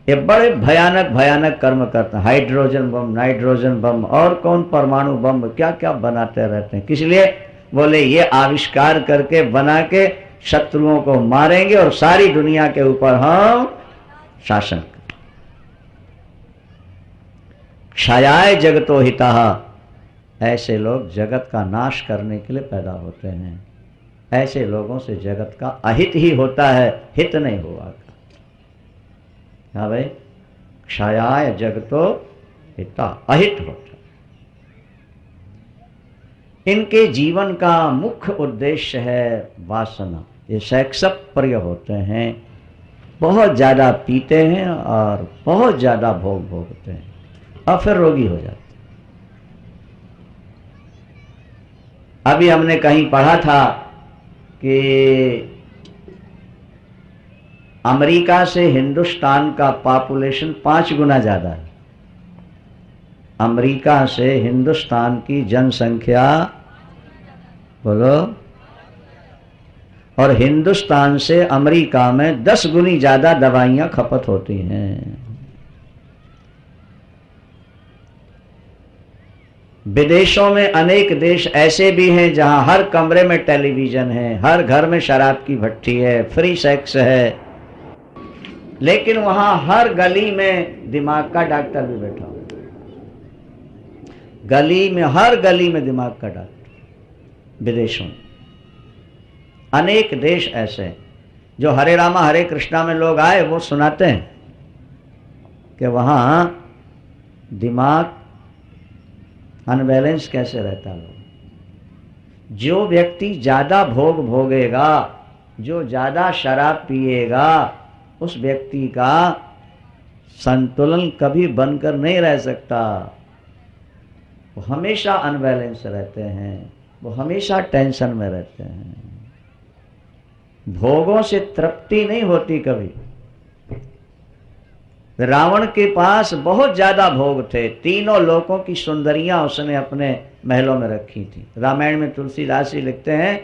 ये बड़े भयानक भयानक कर्म करते हैं। हाइड्रोजन बम, नाइट्रोजन बम और कौन परमाणु बम, क्या क्या बनाते रहते हैं। किस लिए? बोले ये आविष्कार करके बना के शत्रुओं को मारेंगे और सारी दुनिया के ऊपर हम शासन करें। क्षयाय जगतो हितः, ऐसे लोग जगत का नाश करने के लिए पैदा होते हैं। ऐसे लोगों से जगत का अहित ही होता है, हित नहीं हुआ। हाँ भाई, क्षयाय जगतो हिता, अहित होता। इनके जीवन का मुख्य उद्देश्य है वासना। ये सेक्स प्रिय होते हैं, बहुत ज्यादा पीते हैं और बहुत ज्यादा भोग भोगते हैं और फिर रोगी हो जाते। अभी हमने कहीं पढ़ा था कि अमेरिका से हिंदुस्तान का पॉपुलेशन 5 गुना ज्यादा है। अमेरिका से हिंदुस्तान की जनसंख्या, बोलो, और हिंदुस्तान से अमेरिका में 10 गुनी ज्यादा दवाइयां खपत होती हैं। विदेशों में अनेक देश ऐसे भी हैं जहां हर कमरे में टेलीविजन है, हर घर में शराब की भट्टी है, फ्री सेक्स है, लेकिन वहां हर गली में दिमाग का डॉक्टर भी बैठा हुआ। गली में, हर गली में दिमाग का डॉक्टर। विदेशों में अनेक देश ऐसे हैं जो हरे रामा हरे कृष्णा में लोग आए, वो सुनाते हैं कि वहां दिमाग अनबैलेंस कैसे रहता है। जो व्यक्ति ज्यादा भोग भोगेगा, जो ज्यादा शराब पिएगा, उस व्यक्ति का संतुलन कभी बनकर नहीं रह सकता। वो हमेशा अनबैलेंस रहते हैं, वो हमेशा टेंशन में रहते हैं, भोगों से तृप्ति नहीं होती कभी। रावण के पास बहुत ज्यादा भोग थे, तीनों लोकों की सुंदरियां उसने अपने महलों में रखी थी। रामायण में तुलसीदास जी लिखते हैं,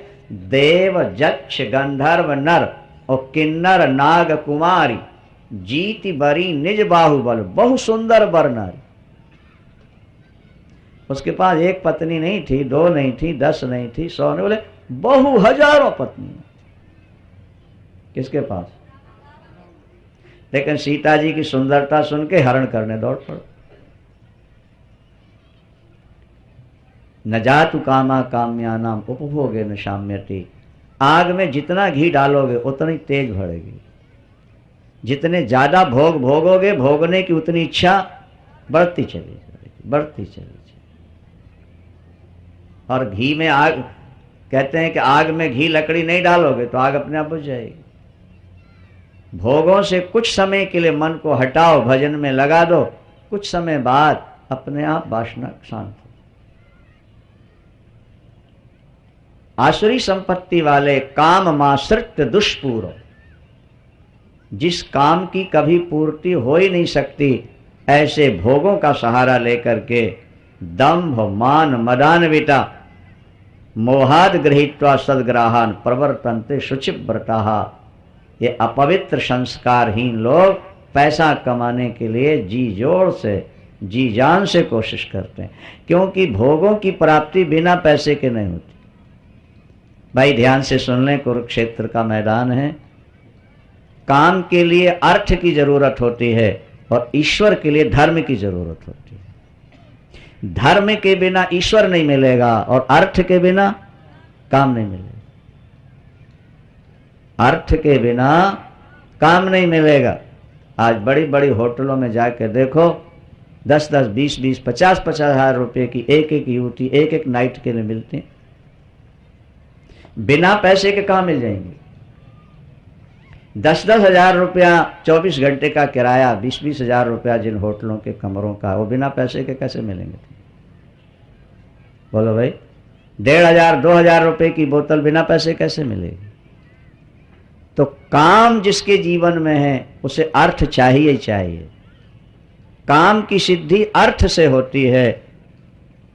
देव जक्ष गंधर्व नर और किन्नर नाग कुमारी जीति बरी निज बाहुबल बहु सुंदर बर नारी। उसके पास एक पत्नी नहीं थी, दो नहीं थी, 10 नहीं थी, 100 नहीं, बोले बहु हजारों पत्नी। किसके पास? लेकिन सीता जी की सुंदरता सुन के हरण करने दौड़ पड़ो। न जातु कामा काम्यानाम उपभोगे न शाम्यति। आग में जितना घी डालोगे उतनी तेज बढ़ेगी, जितने ज्यादा भोग भोगोगे भोगने की उतनी इच्छा बढ़ती चली जाएगी, बढ़ती चली जाएगी। और घी में आग, कहते हैं कि आग में घी लकड़ी नहीं डालोगे तो आग अपने आप बुझ जाएगी। भोगों से कुछ समय के लिए मन को हटाओ, भजन में लगा दो, कुछ समय बाद अपने आप वासना शांत हो। आसुरी संपत्ति वाले काम माश्रित दुष्पूर, जिस काम की कभी पूर्ति हो ही नहीं सकती, ऐसे भोगों का सहारा लेकर के दंभ मान मदान्विता मोहाद गृहीत्वा सद्ग्राहान प्रवर्तन्ते शुचिव्रताः। ये अपवित्र संस्कारहीन लोग पैसा कमाने के लिए जी जोर से जी जान से कोशिश करते हैं, क्योंकि भोगों की प्राप्ति बिना पैसे के नहीं होती। भाई ध्यान से सुन लें, कुरुक्षेत्र का मैदान है। काम के लिए अर्थ की जरूरत होती है और ईश्वर के लिए धर्म की जरूरत होती है। धर्म के बिना ईश्वर नहीं मिलेगा और अर्थ के बिना काम नहीं मिलेगा। अर्थ के बिना काम नहीं मिलेगा। आज बड़ी बड़ी होटलों में जाकर देखो, 10-10, 20-20, 50-50 हजार रुपए की एक एक युवती एक एक नाइट के लिए मिलती। बिना पैसे के कहाँ मिल जाएंगे? 10-10 हजार रुपया 24 घंटे का किराया, 20-20 हजार रुपया जिन होटलों के कमरों का, वो बिना पैसे के कैसे मिलेंगे? बोलो भाई, 1500-2000 रुपए की बोतल बिना पैसे कैसे मिलेगी? तो काम जिसके जीवन में है उसे अर्थ चाहिए ही चाहिए। काम की सिद्धि अर्थ से होती है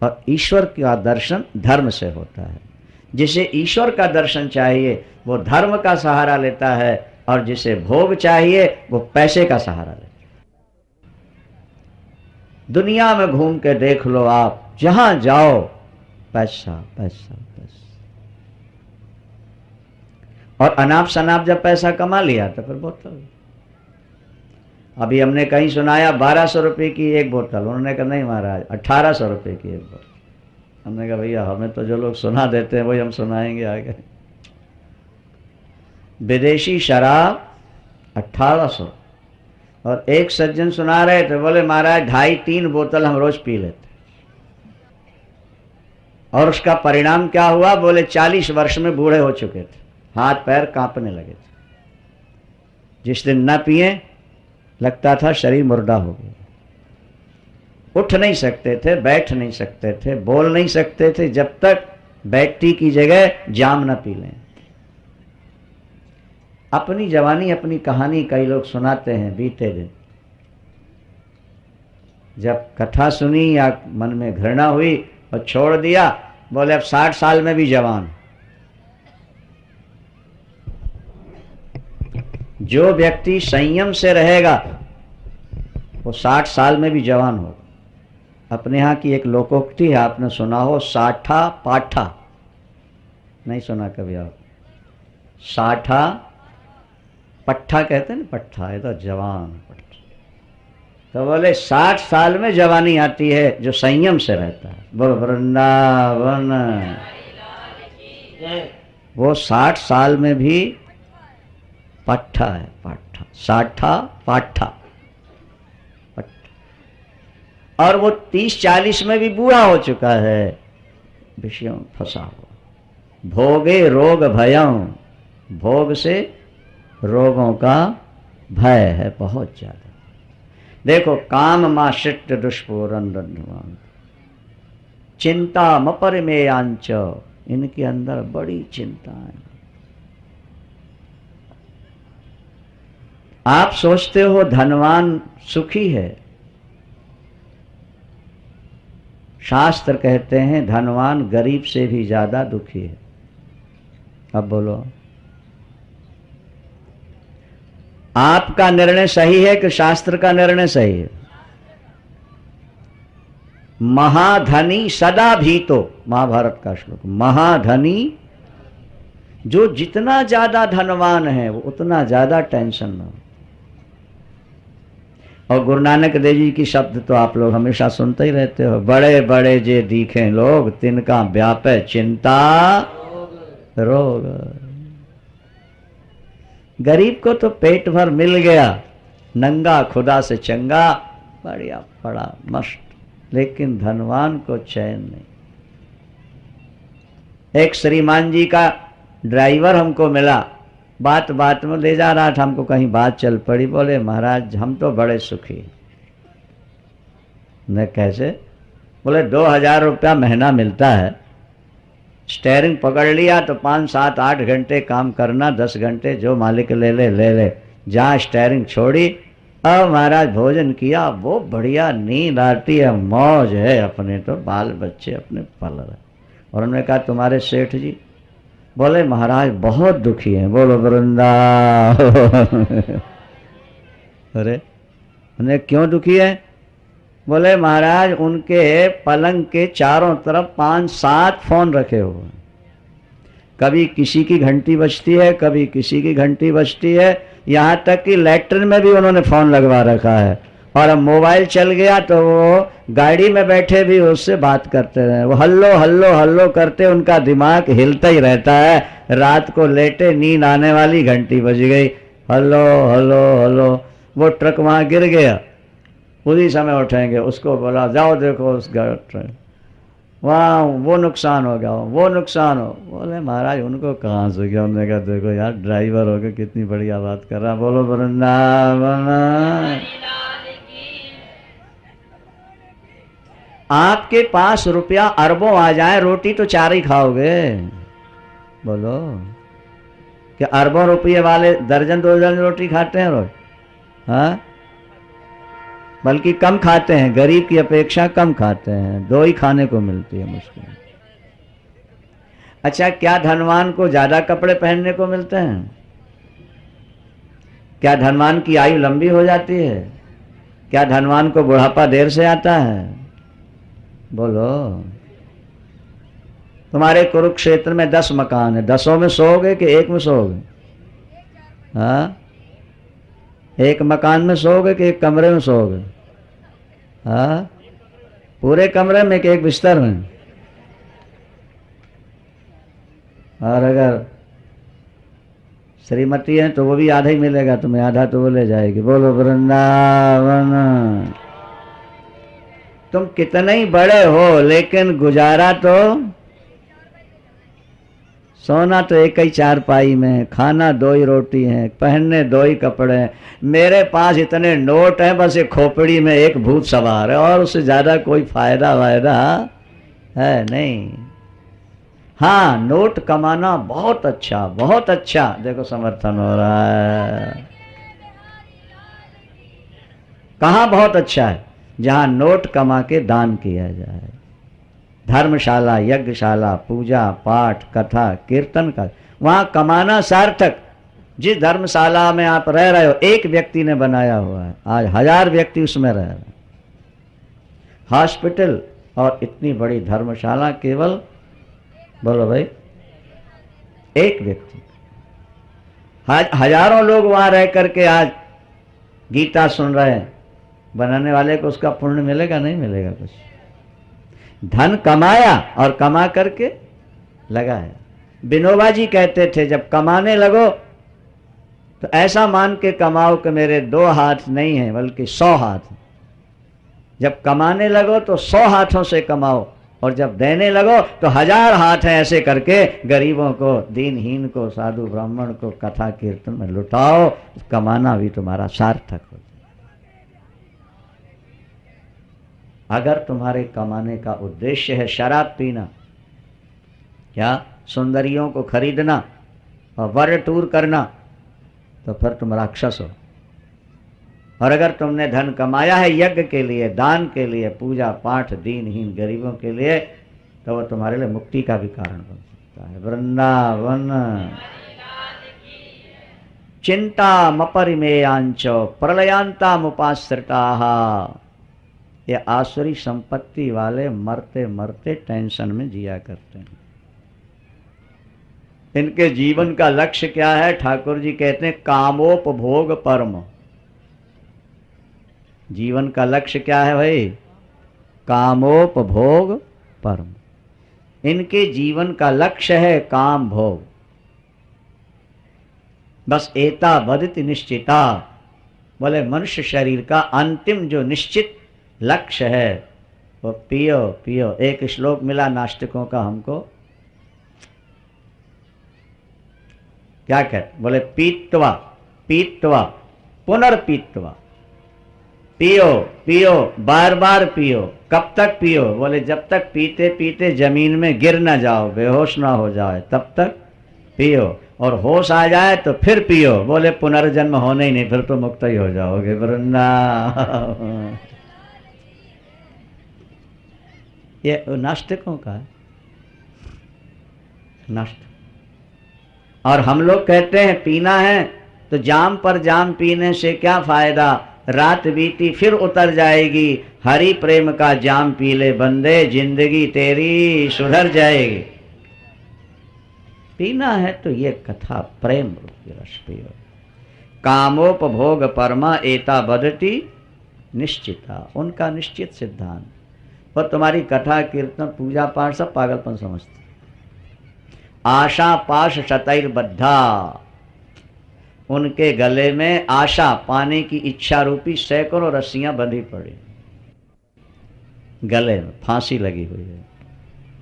और ईश्वर का दर्शन धर्म से होता है। जिसे ईश्वर का दर्शन चाहिए वो धर्म का सहारा लेता है और जिसे भोग चाहिए वो पैसे का सहारा लेता है। दुनिया में घूम के देख लो आप, जहां जाओ पैसा पैसा पैसा। और अनाप शनाप जब पैसा कमा लिया तो फिर बोतल। अभी हमने कहीं सुनाया 1200 रुपए की एक बोतल, उन्होंने कहा नहीं महाराज 1800 रुपए की एक बोतल। हमने कहा भैया हमें तो जो लोग सुना देते हैं वही हम सुनाएंगे आगे। विदेशी शराब 1800। और एक सज्जन सुना रहे थे, बोले महाराज 2.5-3 बोतल हम रोज पी लेते। और उसका परिणाम क्या हुआ? बोले 40 वर्ष में बूढ़े हो चुके थे, हाथ पैर कांपने लगे थे। जिस दिन न पिए लगता था शरीर मुर्दा हो गया। उठ नहीं सकते थे, बैठ नहीं सकते थे, बोल नहीं सकते थे जब तक बैटरी की जगह जाम न पी लें। अपनी जवानी अपनी कहानी कई लोग सुनाते हैं बीते दिन। जब कथा सुनी या मन में घृणा हुई और छोड़ दिया, बोले अब 60 साल में भी जवान। जो व्यक्ति संयम से रहेगा वो 60 साल में भी जवान होगा। अपने यहाँ की एक लोकोक्ति है, आपने सुना हो, साठा पाठा। नहीं सुना कभी आप? साठा पट्ठा कहते हैं ना, पट्ठा है तो जवान पट्ठा। तो बोले 60 साल में जवानी आती है जो संयम से रहता है। बोलो वृंदावन। वो 60 साल में भी पट्ठा है, पाठा, साठा पाठा पट्ठा। और वो 30-40 में भी बूढ़ा हो चुका है, विषयों में फंसा हुआ। भोगे रोग भयं, भोग से रोगों का भय है बहुत ज्यादा। देखो, काम माशिष्ट दुष्पूरन रंधुमान, चिंता मपरिमेयांच, इनके अंदर बड़ी चिंता है। आप सोचते हो धनवान सुखी है, शास्त्र कहते हैं धनवान गरीब से भी ज्यादा दुखी है। अब बोलो, आपका निर्णय सही है कि शास्त्र का निर्णय सही है? महाधनी सदा भीतो, महाभारत का श्लोक। महाधनी, जो जितना ज्यादा धनवान है वो उतना ज्यादा टेंशन में। और गुरु नानक देव जी की शब्द तो आप लोग हमेशा सुनते ही रहते हो, बड़े बड़े जे दिखे लोग, तिनका व्यापे चिंता रोग। गरीब को तो पेट भर मिल गया, नंगा खुदा से चंगा, बढ़िया पड़ा मस्त, लेकिन धनवान को चैन नहीं। एक श्रीमान जी का ड्राइवर हमको मिला, बात बात में ले जा रहा था हमको, कहीं बात चल पड़ी, बोले महाराज हम तो बड़े सुखी। मैं कैसे? बोले 2000 रुपया महीना मिलता है, स्टेयरिंग पकड़ लिया तो 5, 7, 8 घंटे काम करना, 10 घंटे जो मालिक ले ले। जहाँ स्टेयरिंग छोड़ी, अब महाराज भोजन किया, वो बढ़िया नींद आती है, मौज है, अपने तो बाल बच्चे अपने पल रहे। और उन्होंने कहा तुम्हारे सेठ जी? बोले महाराज बहुत दुखी हैं। बोलो वृंदावन। अरे उन्हें क्यों दुखी है? बोले महाराज उनके पलंग के चारों तरफ 5-7 फोन रखे हुए, कभी किसी की घंटी बजती है, कभी किसी की घंटी बजती है, यहाँ तक कि लैट्रिन में भी उन्होंने फोन लगवा रखा है। और अब मोबाइल चल गया तो वो गाड़ी में बैठे भी उससे बात करते रहे, वो हल्लो हल्लो हल्लो करते, उनका दिमाग हिलता ही रहता है। रात को लेटे नींद आने वाली, घंटी बज गई, हल्लो हल्लो हल्लो। वो ट्रक वहाँ गिर गया, उसी समय उठेंगे, उसको बोला जाओ देखो उस ट्रक, वहाँ वो नुकसान हो गया, वो नुकसान हो। बोले महाराज उनको कहाँ से गया? उन्होंने कहा देखो यार ड्राइवर हो गए, कितनी बढ़िया बात कर रहा। बोलो वृंदावन। आपके पास रुपया अरबों आ जाए, रोटी तो 4 ही खाओगे। बोलो, क्या अरबों रुपये वाले दर्जन 2 दर्जन रोटी खाते हैं रोज? हाँ, बल्कि कम खाते हैं, गरीब की अपेक्षा कम खाते हैं, 2 ही खाने को मिलती है मुश्किल। अच्छा, क्या धनवान को ज्यादा कपड़े पहनने को मिलते हैं? क्या धनवान की आयु लंबी हो जाती है? क्या धनवान को बुढ़ापा देर से आता है? बोलो, तुम्हारे कुरुक्षेत्र में 10 मकान है, 10 में सोओगे कि 1 में सोओगे? हाँ, 1 मकान में सोओगे कि 1 कमरे में सोओगे? हाँ, पूरे कमरे में कि 1 बिस्तर में? और अगर श्रीमती है तो वो भी आधा ही मिलेगा तुम्हें, आधा तो वो ले जाएगी। बोलो वृंदावन। तुम कितने ही बड़े हो, लेकिन गुजारा तो, सोना तो 1 ही चारपाई में, खाना 2 ही रोटी है, पहनने 2 ही कपड़े हैं। मेरे पास इतने नोट हैं, बस एक खोपड़ी में 1 भूत सवार है, और उससे ज्यादा कोई फायदा वायदा है नहीं। हाँ, नोट कमाना बहुत अच्छा, बहुत अच्छा। देखो समर्थन हो रहा है। कहाँ बहुत अच्छा है? जहाँ नोट कमा के दान किया जाए, धर्मशाला, यज्ञशाला, पूजा पाठ, कथा कीर्तन का, वहाँ कमाना सार्थक। जिस धर्मशाला में आप रह रहे हो 1 व्यक्ति ने बनाया हुआ है, आज 1000 व्यक्ति उसमें रह रहे हैं। हॉस्पिटल और इतनी बड़ी धर्मशाला केवल, बोलो भाई, 1 व्यक्ति। हजारों लोग वहाँ रह करके आज गीता सुन रहे हैं, बनाने वाले को उसका पुण्य मिलेगा? नहीं मिलेगा कुछ। धन कमाया और कमा करके लगाया। विनोबा जी कहते थे जब कमाने लगो तो ऐसा मान के कमाओ कि मेरे 2 हाथ नहीं हैं बल्कि 100 हाथ। जब कमाने लगो तो 100 हाथों से कमाओ, और जब देने लगो तो 1000 हाथ हैं ऐसे करके गरीबों को, दीनहीन को, साधु ब्राह्मण को कथा कीर्तन में लुटाओ, कमाना भी तुम्हारा सार्थक हो। अगर तुम्हारे कमाने का उद्देश्य है शराब पीना, क्या सुंदरियों को खरीदना और वर टूर करना, तो फिर तुम राक्षस हो। और अगर तुमने धन कमाया है यज्ञ के लिए, दान के लिए, पूजा पाठ, दीनहीन गरीबों के लिए, तो वह तुम्हारे लिए मुक्ति का भी कारण बन सकता है। वृंदावन चिंता मपरिमेयांचो प्रलयांता मुपाश्रिता। ये आसुरी संपत्ति वाले मरते मरते टेंशन में जिया करते हैं। इनके जीवन का लक्ष्य क्या है? ठाकुर जी कहते हैं कामोपभोग परम। जीवन का लक्ष्य क्या है भाई? कामोपभोग परम। इनके जीवन का लक्ष्य है काम भोग। बस एता बदिति निश्चिता। बोले मनुष्य शरीर का अंतिम जो निश्चित लक्ष्य है वो पियो पियो। एक श्लोक मिला नास्तिकों का हमको, क्या कहते? बोले पीत्वा पीत्वा पुनर्पीत्वा। पियो पियो बार बार पियो। कब तक पियो? बोले जब तक पीते पीते जमीन में गिर ना जाओ, बेहोश ना हो जाए, तब तक पियो। और होश आ जाए तो फिर पियो। बोले पुनर्जन्म होने ही नहीं, फिर तो मुक्त ही हो जाओगे। वृंदावन। ये नास्तिकों का है, नास्तिक। और हम लोग कहते हैं पीना है तो जाम पर जाम पीने से क्या फायदा? रात बीती फिर उतर जाएगी। हरि प्रेम का जाम पी ले बंदे, जिंदगी तेरी सुधर जाएगी। पीना है तो ये कथा प्रेम रूपी रस पियो। कामोपभोग परमा एता बदती निश्चिता। उनका निश्चित सिद्धांत। और तुम्हारी कथा कीर्तन पूजा पाठ सब पागलपन समझते। आशा पाश शतैर्बद्धा। उनके गले में आशा पाने की इच्छा रूपी सैकड़ों रस्सियां बंधी पड़ी। गले में फांसी लगी हुई है।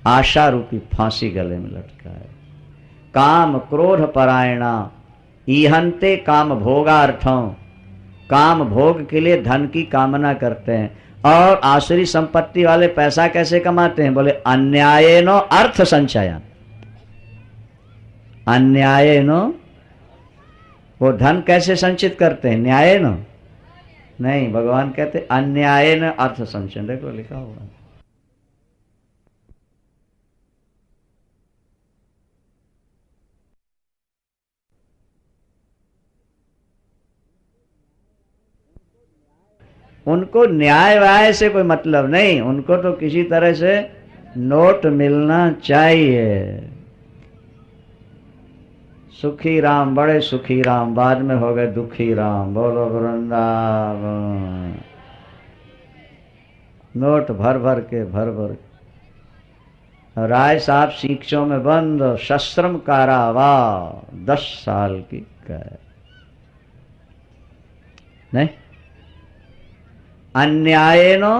आशा रूपी फांसी गले में लटका है। काम क्रोध परायणा ईहंते काम भोगार्थों। काम भोग के लिए धन की कामना करते हैं। और आसुरी संपत्ति वाले पैसा कैसे कमाते हैं? बोले अन्यायेनो अर्थ संचयन। अन्यायेनो, वो धन कैसे संचित करते हैं? न्यायेनो नहीं, भगवान कहते अन्यायेन अर्थ संचयन। देखो लिखा हुआ। उनको न्याय वाय से कोई मतलब नहीं। उनको तो किसी तरह से नोट मिलना चाहिए। सुखी राम, बड़े सुखी राम, बाद में हो गए दुखी राम। बोलो वृंदावन। नोट भर भर के भर भर के। राय साहब शिक्षों में बंद, सश्रम कारावास, 10 साल की कैद। नहीं, अन्यायेनो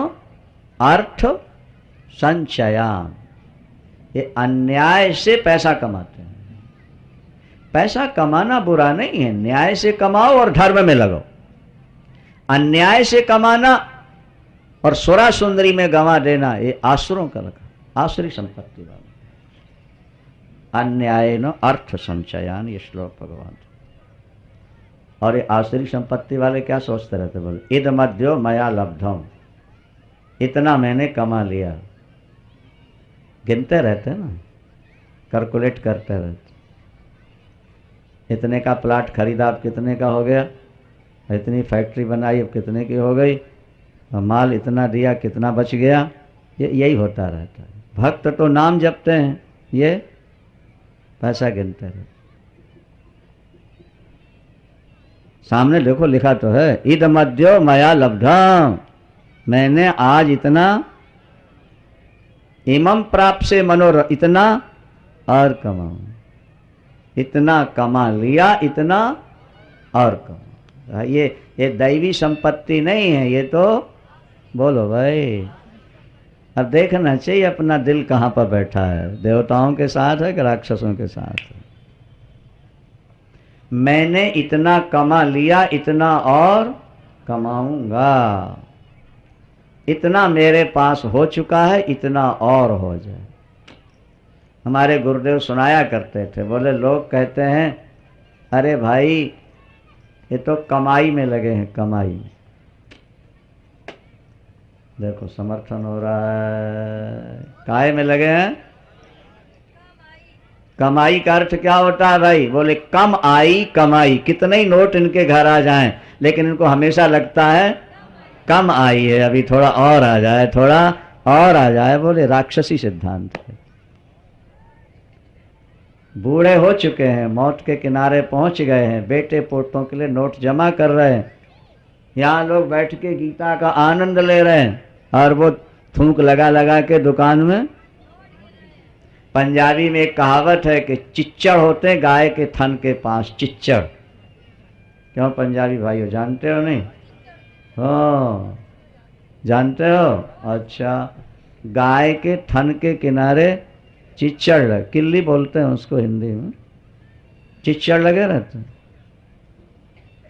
अर्थ संचयान। ये अन्याय से पैसा कमाते हैं। पैसा कमाना बुरा नहीं है, न्याय से कमाओ और धर्म में लगाओ। अन्याय से कमाना और सुरा सुंदरी में गंवा देना ये आसुरों का लगा, आसुरी संपत्ति वाला। अन्यायेनो अर्थ संचयान, ये श्लोक भगवान। और ये आसुरी संपत्ति वाले क्या सोचते रहते? बोले इद मध्यो मया लब्धम। इतना मैंने कमा लिया। गिनते रहते ना, कैलकुलेट करते रहते। इतने का प्लाट खरीदा, अब कितने का हो गया? इतनी फैक्ट्री बनाई, अब कितने की हो गई? माल इतना दिया, कितना बच गया? यही होता रहता है। भक्त तो नाम जपते हैं, ये पैसा गिनते रहते। सामने देखो लिखा तो है इद मध्यो मया लब्धम। मैंने आज इतना, इमम प्राप्त से मनोर, इतना और कमाऊं। इतना कमा लिया, इतना और कमा। ये दैवी संपत्ति नहीं है, ये तो बोलो भाई अब देखना चाहिए अपना दिल कहाँ पर बैठा है, देवताओं के साथ है कि राक्षसों के साथ है। मैंने इतना कमा लिया, इतना और कमाऊंगा, इतना मेरे पास हो चुका है, इतना और हो जाए। हमारे गुरुदेव सुनाया करते थे, बोले लोग कहते हैं अरे भाई ये तो कमाई में लगे हैं, कमाई में। देखो समर्थन हो रहा है, काय में लगे हैं? कमाई का अर्थ क्या होता है भाई? बोले कम आई कमाई, कितने ही नोट इनके घर आ जाएं, लेकिन इनको हमेशा लगता है कम आई है, अभी थोड़ा और आ जाए, थोड़ा और आ जाए। बोले राक्षसी सिद्धांत है। बूढ़े हो चुके हैं, मौत के किनारे पहुंच गए हैं, बेटे पोतों के लिए नोट जमा कर रहे हैं, यहाँ लोग बैठ के गीता का आनंद ले रहे हैं और वो थूक लगा लगा के दुकान में। पंजाबी में एक कहावत है कि चिच्चड़ होते हैं गाय के थन के पास, चिच्चड़। क्यों पंजाबी भाइयों, जानते हो नहीं? हाँ जानते हो? अच्छा, गाय के थन के किनारे चिच्चड़ लगे, किल्ली बोलते हैं उसको हिंदी में, चिच्चड़ लगे रहते हैं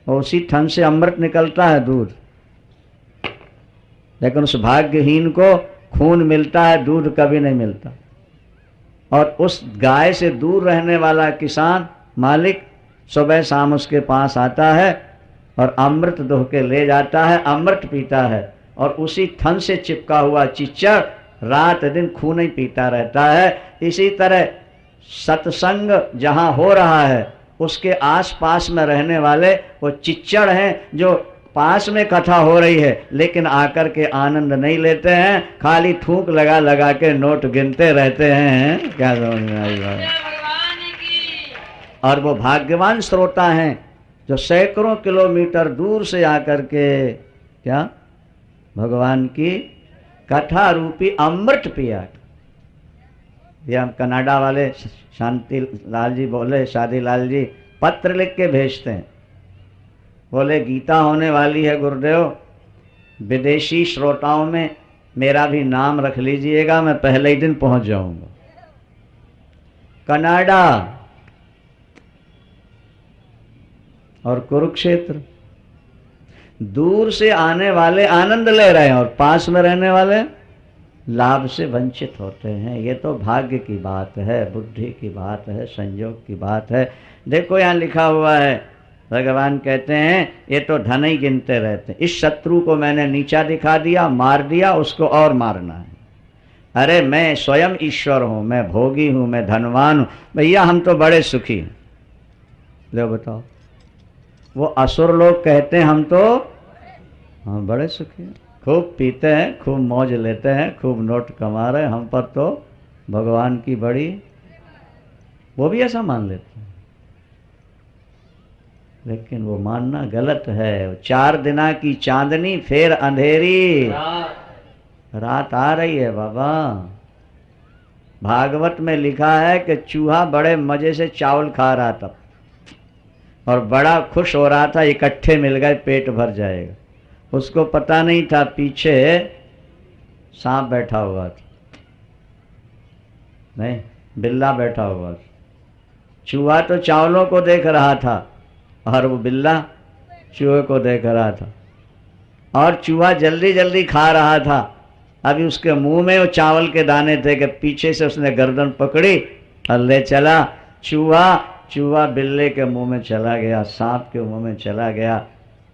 और उसी थन से अमृत निकलता है, दूध। लेकिन उस भाग्यहीन को खून मिलता है, दूध कभी नहीं मिलता। और उस गाय से दूर रहने वाला किसान मालिक सुबह शाम उसके पास आता है और अमृत दोह के ले जाता है, अमृत पीता है, और उसी थन से चिपका हुआ चिच्चड़ रात दिन खून ही पीता रहता है। इसी तरह सत्संग जहाँ हो रहा है उसके आसपास में रहने वाले वो चिच्चड़ हैं, जो पास में कथा हो रही है लेकिन आकर के आनंद नहीं लेते हैं, खाली थूक लगा लगा के नोट गिनते रहते हैं। क्या समझ में आई बात? और वो भाग्यवान श्रोता हैं जो सैकड़ों किलोमीटर दूर से आकर के क्या भगवान की कथा रूपी अमृत पिया। ये हम कनाडा वाले शांति लाल जी बोले, शादी लाल जी पत्र लिख के भेजते हैं, बोले गीता होने वाली है गुरुदेव, विदेशी श्रोताओं में मेरा भी नाम रख लीजिएगा, मैं पहले ही दिन पहुंच जाऊंगा। कनाडा और कुरुक्षेत्र, दूर से आने वाले आनंद ले रहे हैं और पास में रहने वाले लाभ से वंचित होते हैं। ये तो भाग्य की बात है, बुद्धि की बात है, संयोग की बात है। देखो यहाँ लिखा हुआ है, भगवान कहते हैं ये तो धन ही गिनते रहते हैं। इस शत्रु को मैंने नीचा दिखा दिया, मार दिया, उसको और मारना है। अरे मैं स्वयं ईश्वर हूँ, मैं भोगी हूँ, मैं धनवान हूँ। भैया हम तो बड़े सुखी हैं। लो बताओ, वो असुर लोग कहते हैं हम तो हाँ बड़े सुखी हैं, खूब पीते हैं, खूब मौज लेते हैं, खूब नोट कमा रहे हैं, हम पर तो भगवान की बड़ी, वो भी ऐसा मान लेते हैं। लेकिन वो मानना गलत है। 4 दिना की चांदनी फिर अंधेरी रात आ रही है बाबा। भागवत में लिखा है कि चूहा बड़े मजे से चावल खा रहा था और बड़ा खुश हो रहा था, इकट्ठे मिल गए पेट भर जाएगा। उसको पता नहीं था पीछे सांप बैठा हुआ था, नहीं बिल्ला बैठा हुआ था। चूहा तो चावलों को देख रहा था और वो बिल्ला चूहे को देख रहा था, और चूहा जल्दी जल्दी खा रहा था। अभी उसके मुंह में वो चावल के दाने थे कि पीछे से उसने गर्दन पकड़ी और ले चला। चूहा बिल्ले के मुंह में चला गया, सांप के मुंह में चला गया।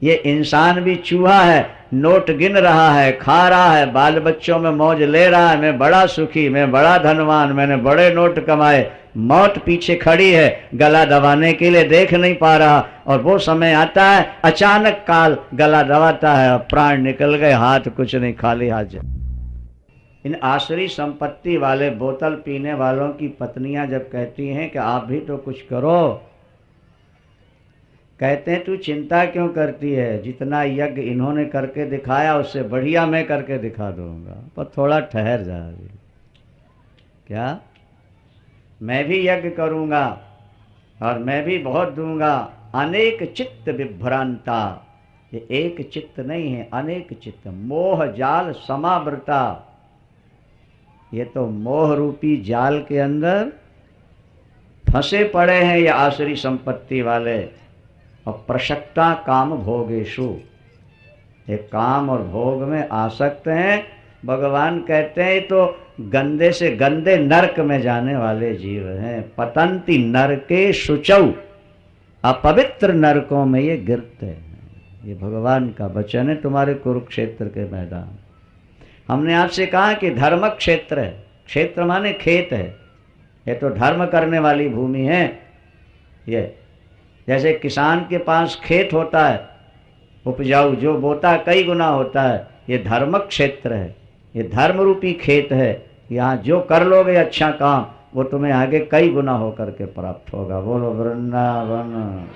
ये इंसान भी चूहा है, नोट गिन रहा है, खा रहा है, बाल बच्चों में मौज ले रहा है, मैं बड़ा सुखी, मैं बड़ा धनवान, मैंने बड़े नोट कमाए। मौत पीछे खड़ी है गला दबाने के लिए, देख नहीं पा रहा, और वो समय आता है अचानक काल गला दबाता है और प्राण निकल गए, हाथ कुछ नहीं, खाली हाथ जाए। इन आसुरी संपत्ति वाले बोतल पीने वालों की पत्नियां जब कहती हैं कि आप भी तो कुछ करो, कहते हैं तू चिंता क्यों करती है, जितना यज्ञ इन्होंने करके दिखाया उससे बढ़िया मैं करके दिखा दूंगा, पर थोड़ा ठहर जा। क्या मैं भी यज्ञ करूंगा और मैं भी बहुत दूंगा। अनेक चित्त विभ्रांता, ये एक चित्त नहीं है, अनेक चित्त, मोह जाल समावृता। ये तो मोह रूपी जाल के अंदर फंसे पड़े हैं ये आसुरी संपत्ति वाले, और प्रशक्ता काम भोगेशु, ये काम और भोग में आसक्त हैं। भगवान कहते हैं तो गंदे से गंदे नरक में जाने वाले जीव हैं। पतंती नरके शुचौ, अपवित्र नरकों में ये गिरते हैं। ये भगवान का वचन है तुम्हारे कुरुक्षेत्र के मैदान। हमने आपसे कहा कि धर्म क्षेत्र है, क्षेत्र माने खेत है, ये तो धर्म करने वाली भूमि है। ये जैसे किसान के पास खेत होता है उपजाऊ, जो बोता कई गुना होता है, ये धर्म क्षेत्र है, ये धर्म रूपी खेत है। यहाँ जो कर लोगे अच्छा काम, वो तुम्हें आगे कई गुना होकर के प्राप्त होगा। बोलो वृंदावन।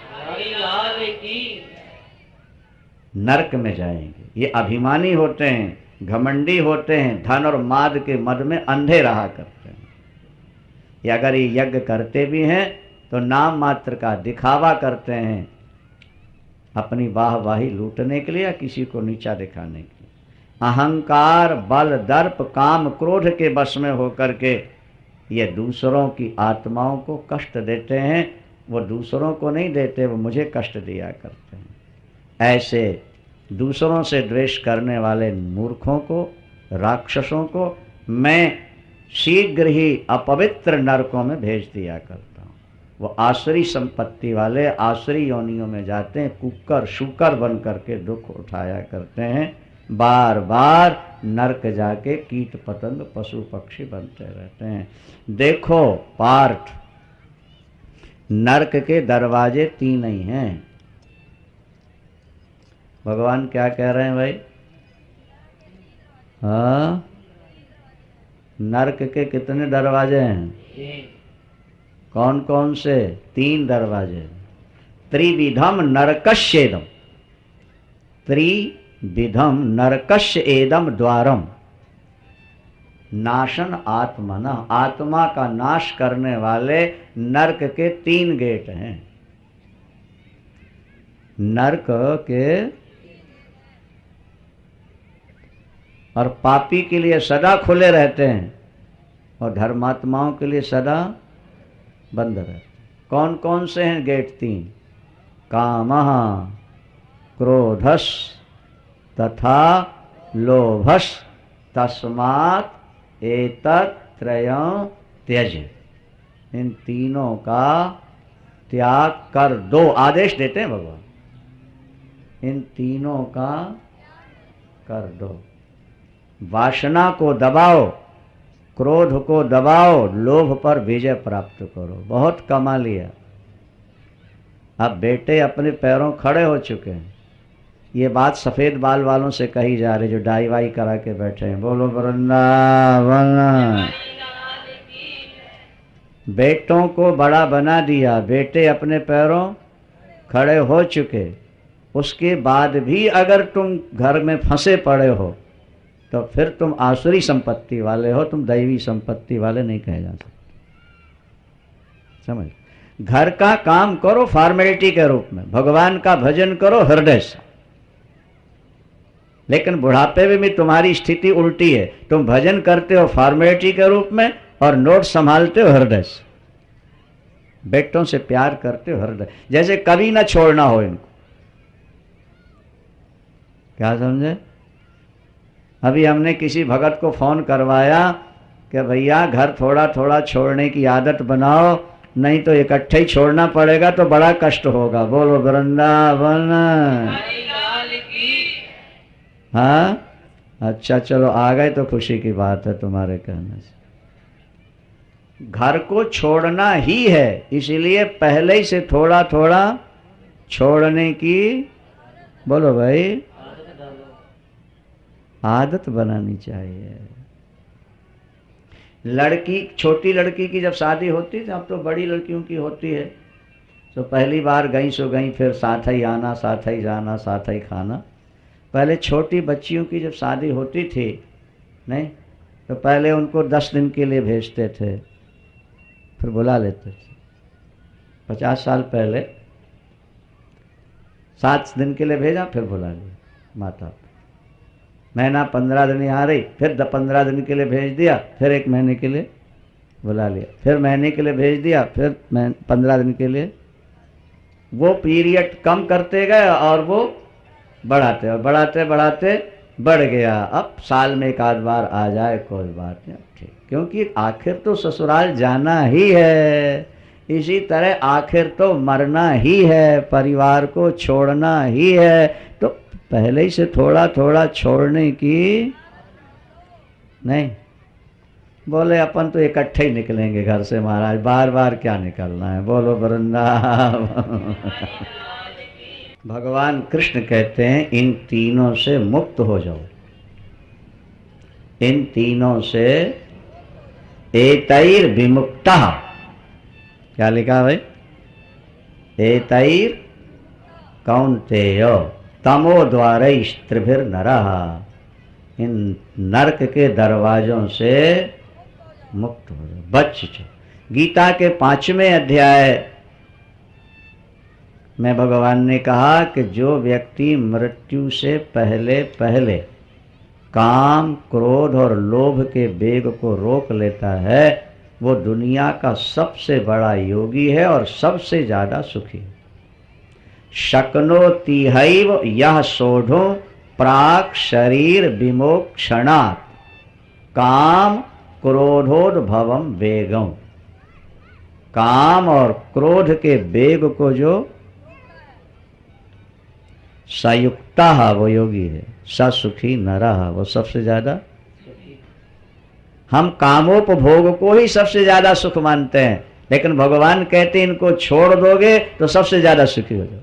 नरक में जाएंगे ये अभिमानी होते हैं, घमंडी होते हैं, धन और माद के मद में अंधे रहा करते हैं। ये अगर ये यज्ञ करते भी हैं तो नाम मात्र का दिखावा करते हैं, अपनी वाहवाही लूटने के लिए या किसी को नीचा दिखाने के लिए। अहंकार, बल, दर्प, काम, क्रोध के वश में होकर के ये दूसरों की आत्माओं को कष्ट देते हैं। वो दूसरों को नहीं देते, वो मुझे कष्ट दिया करते हैं। ऐसे दूसरों से द्वेष करने वाले मूर्खों को, राक्षसों को मैं शीघ्र ही अपवित्र नरकों में भेज दिया करता हूँ। वो आसुरी संपत्ति वाले आसुरी योनियों में जाते हैं, कुकर शूकर बन करके दुख उठाया करते हैं, बार बार नरक जाके कीट पतंग पशु पक्षी बनते रहते हैं। देखो पार्थ, नरक के दरवाजे 3 ही हैं। भगवान क्या कह रहे हैं भाई? हाँ, नरक के कितने दरवाजे हैं? कौन कौन से? 3 दरवाजे। त्रिविधम नरकस्येदम, त्रिविधम नरकस्य एदम द्वारम नाशन आत्मना, आत्मा का नाश करने वाले नरक के 3 गेट हैं। नरक के और पापी के लिए सदा खुले रहते हैं और धर्मात्माओं के लिए सदा बंद रहते हैं। कौन कौन से हैं गेट? 3। कामः, क्रोधस् तथा लोभस्, तस्मात् एतत् त्रयं त्यज। इन तीनों का त्याग कर दो, आदेश देते हैं भगवान। इन तीनों का कर दो। वासना को दबाओ, क्रोध को दबाओ, लोभ पर विजय प्राप्त करो। बहुत कमा लिया, अब बेटे अपने पैरों खड़े हो चुके हैं। ये बात सफेद बाल वालों से कही जा रही जो डाई वाई करा के बैठे हैं। बोलो वृंदावन। बेटों को बड़ा बना दिया, बेटे अपने पैरों खड़े हो चुके, उसके बाद भी अगर तुम घर में फंसे पड़े हो तो फिर तुम आसुरी संपत्ति वाले हो, तुम दैवी संपत्ति वाले नहीं कहे जा सकते। समझ? घर का काम करो फॉर्मेलिटी के रूप में, भगवान का भजन करो हृदय से। लेकिन बुढ़ापे में भी तुम्हारी स्थिति उल्टी है, तुम भजन करते हो फॉर्मेलिटी के रूप में और नोट संभालते हो हृदय से। बेटों से प्यार करते हो हृदय, जैसे कभी ना छोड़ना हो इनको। क्या समझे? अभी हमने किसी भगत को फोन करवाया कि भैया घर थोड़ा थोड़ा छोड़ने की आदत बनाओ, नहीं तो इकट्ठे ही छोड़ना पड़ेगा तो बड़ा कष्ट होगा। बोलो वृंदावन। हाँ, अच्छा चलो आ गए तो खुशी की बात है तुम्हारे कहने से। घर को छोड़ना ही है, इसलिए पहले ही से थोड़ा थोड़ा छोड़ने की, बोलो भाई, आदत बनानी चाहिए। लड़की, छोटी लड़की की जब शादी होती थी, अब तो बड़ी लड़कियों की होती है, तो पहली बार गई सो गई, फिर साथ ही आना, साथ ही जाना, साथ ही खाना। पहले छोटी बच्चियों की जब शादी होती थी नहीं, तो पहले उनको 10 दिन के लिए भेजते थे, फिर बुला लेते थे। 50 साल पहले 7 दिन के लिए भेजा, फिर बुला लिया माता। महीना 15 दिन यहाँ रही, फिर 15 दिन के लिए भेज दिया, फिर 1 महीने के लिए बुला लिया, फिर महीने के लिए भेज दिया, फिर 15 दिन के लिए। वो पीरियड कम करते गए और वो बढ़ाते और बढ़ाते बढ़ाते बढ़ गया। अब साल में 1 आध बार आ जाए कोई बात नहीं, ठीक, क्योंकि आखिर तो ससुराल जाना ही है। इसी तरह आखिर तो मरना ही है, परिवार को छोड़ना ही है, तो पहले ही से थोड़ा थोड़ा छोड़ने की नहीं। बोले अपन तो इकट्ठे ही निकलेंगे घर से महाराज, बार बार क्या निकलना है। बोलो वृंदावन। भगवान कृष्ण कहते हैं इन तीनों से मुक्त हो जाओ, इन तीनों से एतैर विमुक्ता। क्या लिखा भाई? एतैर कौन्तेय तमो द्वारैस्त्रिभिर नरः। इन नरक के दरवाजों से मुक्त हो जाओ, बच जाओ। गीता के 5वें अध्याय में भगवान ने कहा कि जो व्यक्ति मृत्यु से पहले पहले काम, क्रोध और लोभ के वेग को रोक लेता है, वो दुनिया का सबसे बड़ा योगी है और सबसे ज्यादा सुखी है। शक्नोतिहैव यः सोढुं प्राक् शरीर विमोक्षणात् काम क्रोधोद्भवम वेगम। काम और क्रोध के वेग को जो सयुक्ता है वो योगी है, ससुखी नरः वो सबसे ज्यादा। हम कामोपभोग को ही सबसे ज्यादा सुख मानते हैं, लेकिन भगवान कहते इनको छोड़ दोगे तो सबसे ज्यादा सुखी हो जाओ।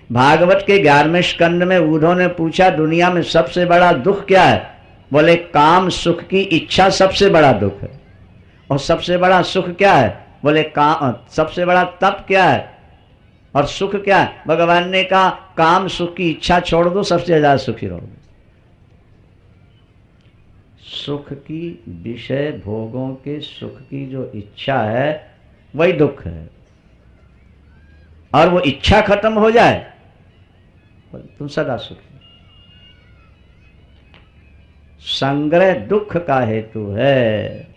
भागवत के 11वें स्कंद में उन्होंने पूछा दुनिया में सबसे बड़ा दुख क्या है? बोले काम सुख की इच्छा सबसे बड़ा दुख है। और सबसे बड़ा सुख क्या है? बोले काम। सबसे बड़ा तप क्या है और सुख क्या है? भगवान ने कहा काम सुख की इच्छा छोड़ दो, सबसे ज्यादा सुखी रहोगे। सुख की विषय भोगों के सुख की जो इच्छा है वही दुख है, और वो इच्छा खत्म हो जाए तुम सदा सुखी। संग्रह दुख का हेतु है,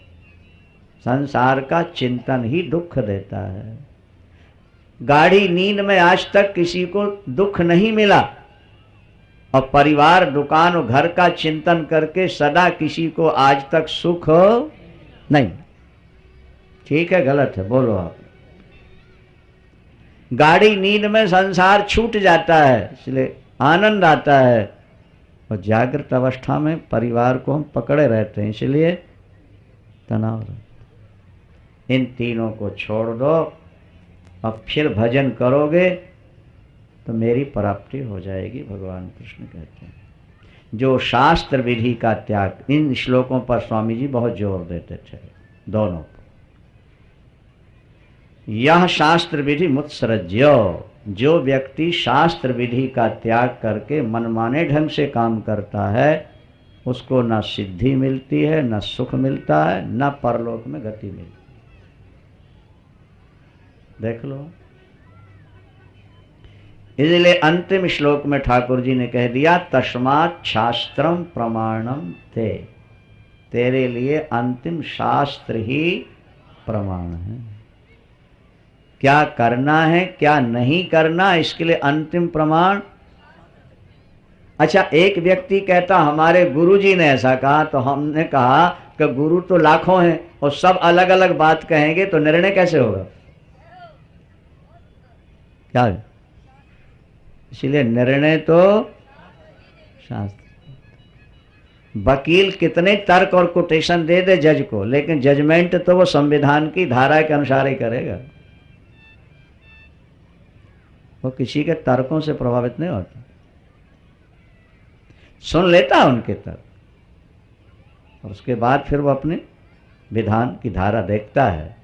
संसार का चिंतन ही दुख देता है। गाढ़ी नींद में आज तक किसी को दुख नहीं मिला, और परिवार, दुकान और घर का चिंतन करके सदा किसी को आज तक सुख नहीं। ठीक है गलत है? बोलो आप। गाढ़ी नींद में संसार छूट जाता है, इसलिए आनंद आता है, और जागृत अवस्था में परिवार को हम पकड़े रहते हैं, इसलिए तनाव रहता है। इन तीनों को छोड़ दो, अब फिर भजन करोगे तो मेरी प्राप्ति हो जाएगी। भगवान कृष्ण कहते हैं जो शास्त्र विधि का त्याग, इन श्लोकों पर स्वामी जी बहुत जोर देते थे, दोनों पर। यह शास्त्र विधि मुत्सृज्य, जो व्यक्ति शास्त्र विधि का त्याग करके मनमाने ढंग से काम करता है, उसको न सिद्धि मिलती है, न सुख मिलता है, न परलोक में गति मिलती। देख लो। इसलिए अंतिम श्लोक में ठाकुर जी ने कह दिया तस्मात् शास्त्रम प्रमाणम ते, तेरे लिए अंतिम शास्त्र ही प्रमाण है। क्या करना है क्या नहीं करना, इसके लिए अंतिम प्रमाण। अच्छा, एक व्यक्ति कहता हमारे गुरुजी ने ऐसा कहा, तो हमने कहा कि गुरु तो लाखों हैं और सब अलग अलग बात कहेंगे, तो निर्णय कैसे होगा? क्या है? इसीलिए निर्णय तो शास्त्र। वकील कितने तर्क और कोटेशन दे दे जज को, लेकिन जजमेंट तो वो संविधान की धारा के अनुसार ही करेगा। वो किसी के तर्कों से प्रभावित नहीं होता, सुन लेता है उनके तर्क, और उसके बाद फिर वो अपने विधान की धारा देखता है।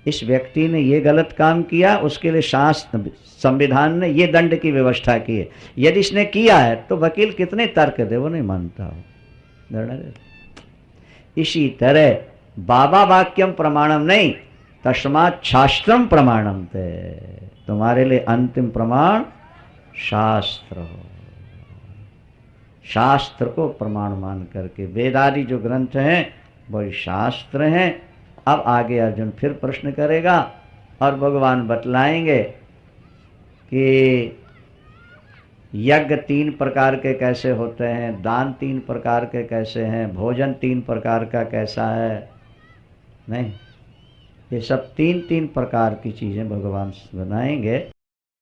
इस व्यक्ति ने ये गलत काम किया, उसके लिए शास्त्र संविधान ने ये दंड की व्यवस्था की है। यदि इसने किया है तो वकील कितने तर्क दे, वो नहीं मानता हो, निर्णय दे। इसी तरह बाबा वाक्यम प्रमाणम नहीं, तस्मात् शास्त्रम प्रमाणम ते, तुम्हारे लिए अंतिम प्रमाण शास्त्र हो। शास्त्र को प्रमाण मान करके। वेद आदि जो ग्रंथ हैं वही शास्त्र हैं। अब आगे अर्जुन फिर प्रश्न करेगा और भगवान बतलाएंगे कि यज्ञ 3 प्रकार के कैसे होते हैं, दान 3 प्रकार के कैसे हैं, भोजन 3 प्रकार का कैसा है। नहीं, ये सब 3 प्रकार की चीज़ें भगवान बनाएंगे।